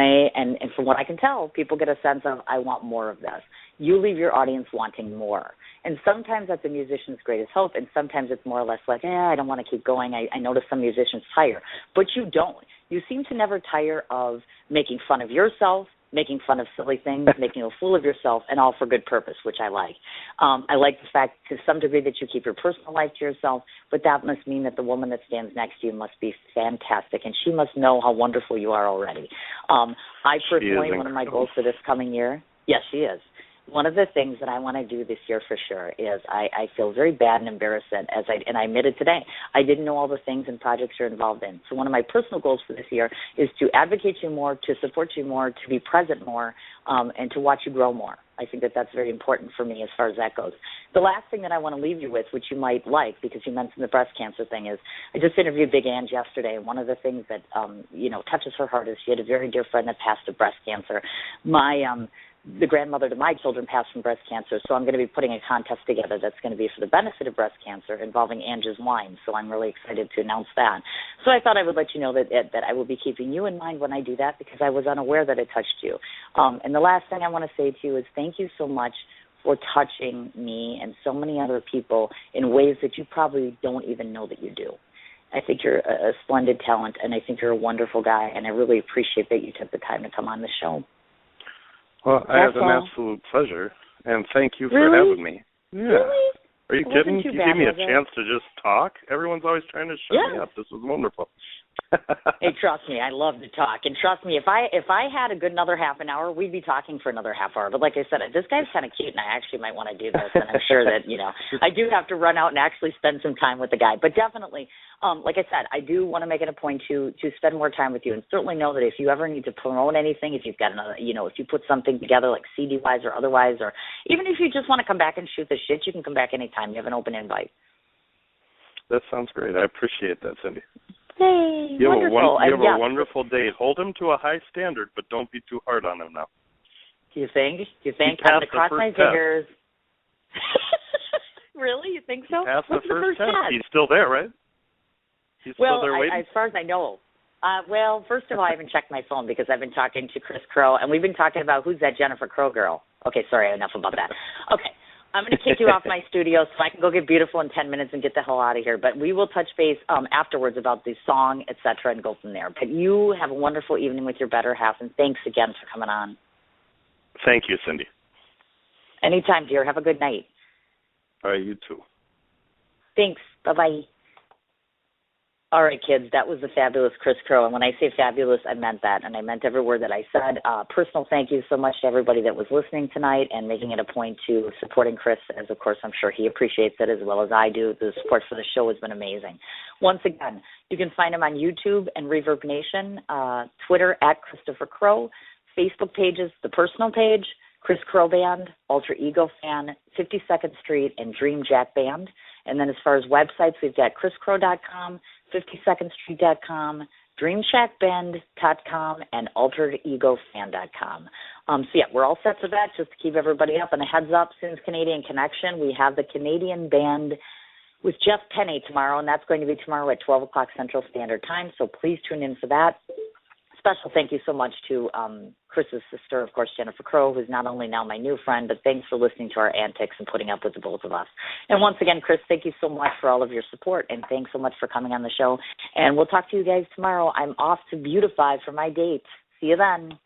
from what I can tell, people get a sense of, I want more of this. You leave your audience wanting more. And sometimes that's a musician's greatest hope, and sometimes it's more or less like, I don't want to keep going. I notice some musicians tire. But you don't. You seem to never tire of making fun of yourself, making fun of silly things, making a fool of yourself, and all for good purpose, which I like. I like the fact to some degree that you keep your personal life to yourself, but that must mean that the woman that stands next to you must be fantastic, and she must know how wonderful you are already. I personally, one of my goals for this coming year, yes, she is. One of the things that I want to do this year for sure is I feel very bad and embarrassed that and I admitted today, I didn't know all the things and projects you're involved in. So one of my personal goals for this year is to advocate you more, to support you more, to be present more, and to watch you grow more. I think that that's very important for me as far as that goes. The last thing that I want to leave you with, which you might like because you mentioned the breast cancer thing, is I just interviewed Big Ange yesterday, and one of the things that, touches her heart is she had a very dear friend that passed of breast cancer. The grandmother to my children passed from breast cancer, so I'm going to be putting a contest together that's going to be for the benefit of breast cancer involving Ange's wine, so I'm really excited to announce that. So I thought I would let you know that I will be keeping you in mind when I do that because I was unaware that it touched you. And the last thing I want to say to you is thank you so much for touching me and so many other people in ways that you probably don't even know that you do. I think you're a splendid talent, and I think you're a wonderful guy, and I really appreciate that you took the time to come on the show. Well, I had an absolute pleasure, and thank you for having me. Yeah. Really? Are you kidding? You gave me a chance to just talk? Everyone's always trying to shut me up. This was wonderful. Hey, trust me, I love to talk. And trust me, if I had a good another half an hour, we'd be talking for another half hour. But like I said, this guy's kind of cute, and I actually might want to do this. And I'm sure that, I do have to run out and actually spend some time with the guy. But definitely, like I said, I do want to make it a point to spend more time with you. And certainly know that if you ever need to promote anything, if you've got another, if you put something together like CD-wise or otherwise, or even if you just want to come back and shoot the shit, you can come back anytime. You have an open invite. That sounds great. I appreciate that, Cindy. Hey, you wonderful. You have a wonderful day. Hold him to a high standard, but don't be too hard on him now. Do you think? I'm going to cross my fingers. Really? You think so? He passed the first test. He's still there, right? He's still there waiting? As far as I know. First of all, I haven't checked my phone because I've been talking to Kris Crow, and we've been talking about who's that Jennifer Crow girl. Okay, sorry, enough about that. Okay. I'm going to kick you off my studio so I can go get beautiful in 10 minutes and get the hell out of here. But we will touch base afterwards about the song, et cetera, and go from there. But you have a wonderful evening with your better half, and thanks again for coming on. Thank you, Cindy. Anytime, dear. Have a good night. All right, you too. Thanks. Bye-bye. All right, kids, that was the fabulous Kris Crow. And when I say fabulous, I meant that, and I meant every word that I said. Personal thank you so much to everybody that was listening tonight and making it a point to supporting Kris, as of course I'm sure he appreciates it as well as I do. The support for the show has been amazing. Once again, you can find him on YouTube and Reverb Nation, Twitter at Christopher Crow, Facebook pages, the personal page, Kris Crow Band, Alter Ego Fan, 52nd Street, and Dream Jack Band. And then as far as websites, we've got chriscrow.com, 52ndstreet.com, dreamshackband.com, and alteredegofan.com. We're all set for that. Just to keep everybody up on a heads up, since Canadian Connection, we have the Canadian Band with Jeff Penny tomorrow, and that's going to be tomorrow at 12 o'clock Central Standard Time, so please tune in for that. Special thank you so much to Chris's sister, of course, Jennifer Crow, who's not only now my new friend, but thanks for listening to our antics and putting up with the both of us. And once again, Kris, thank you so much for all of your support, and thanks so much for coming on the show. And we'll talk to you guys tomorrow. I'm off to Beautify for my date. See you then.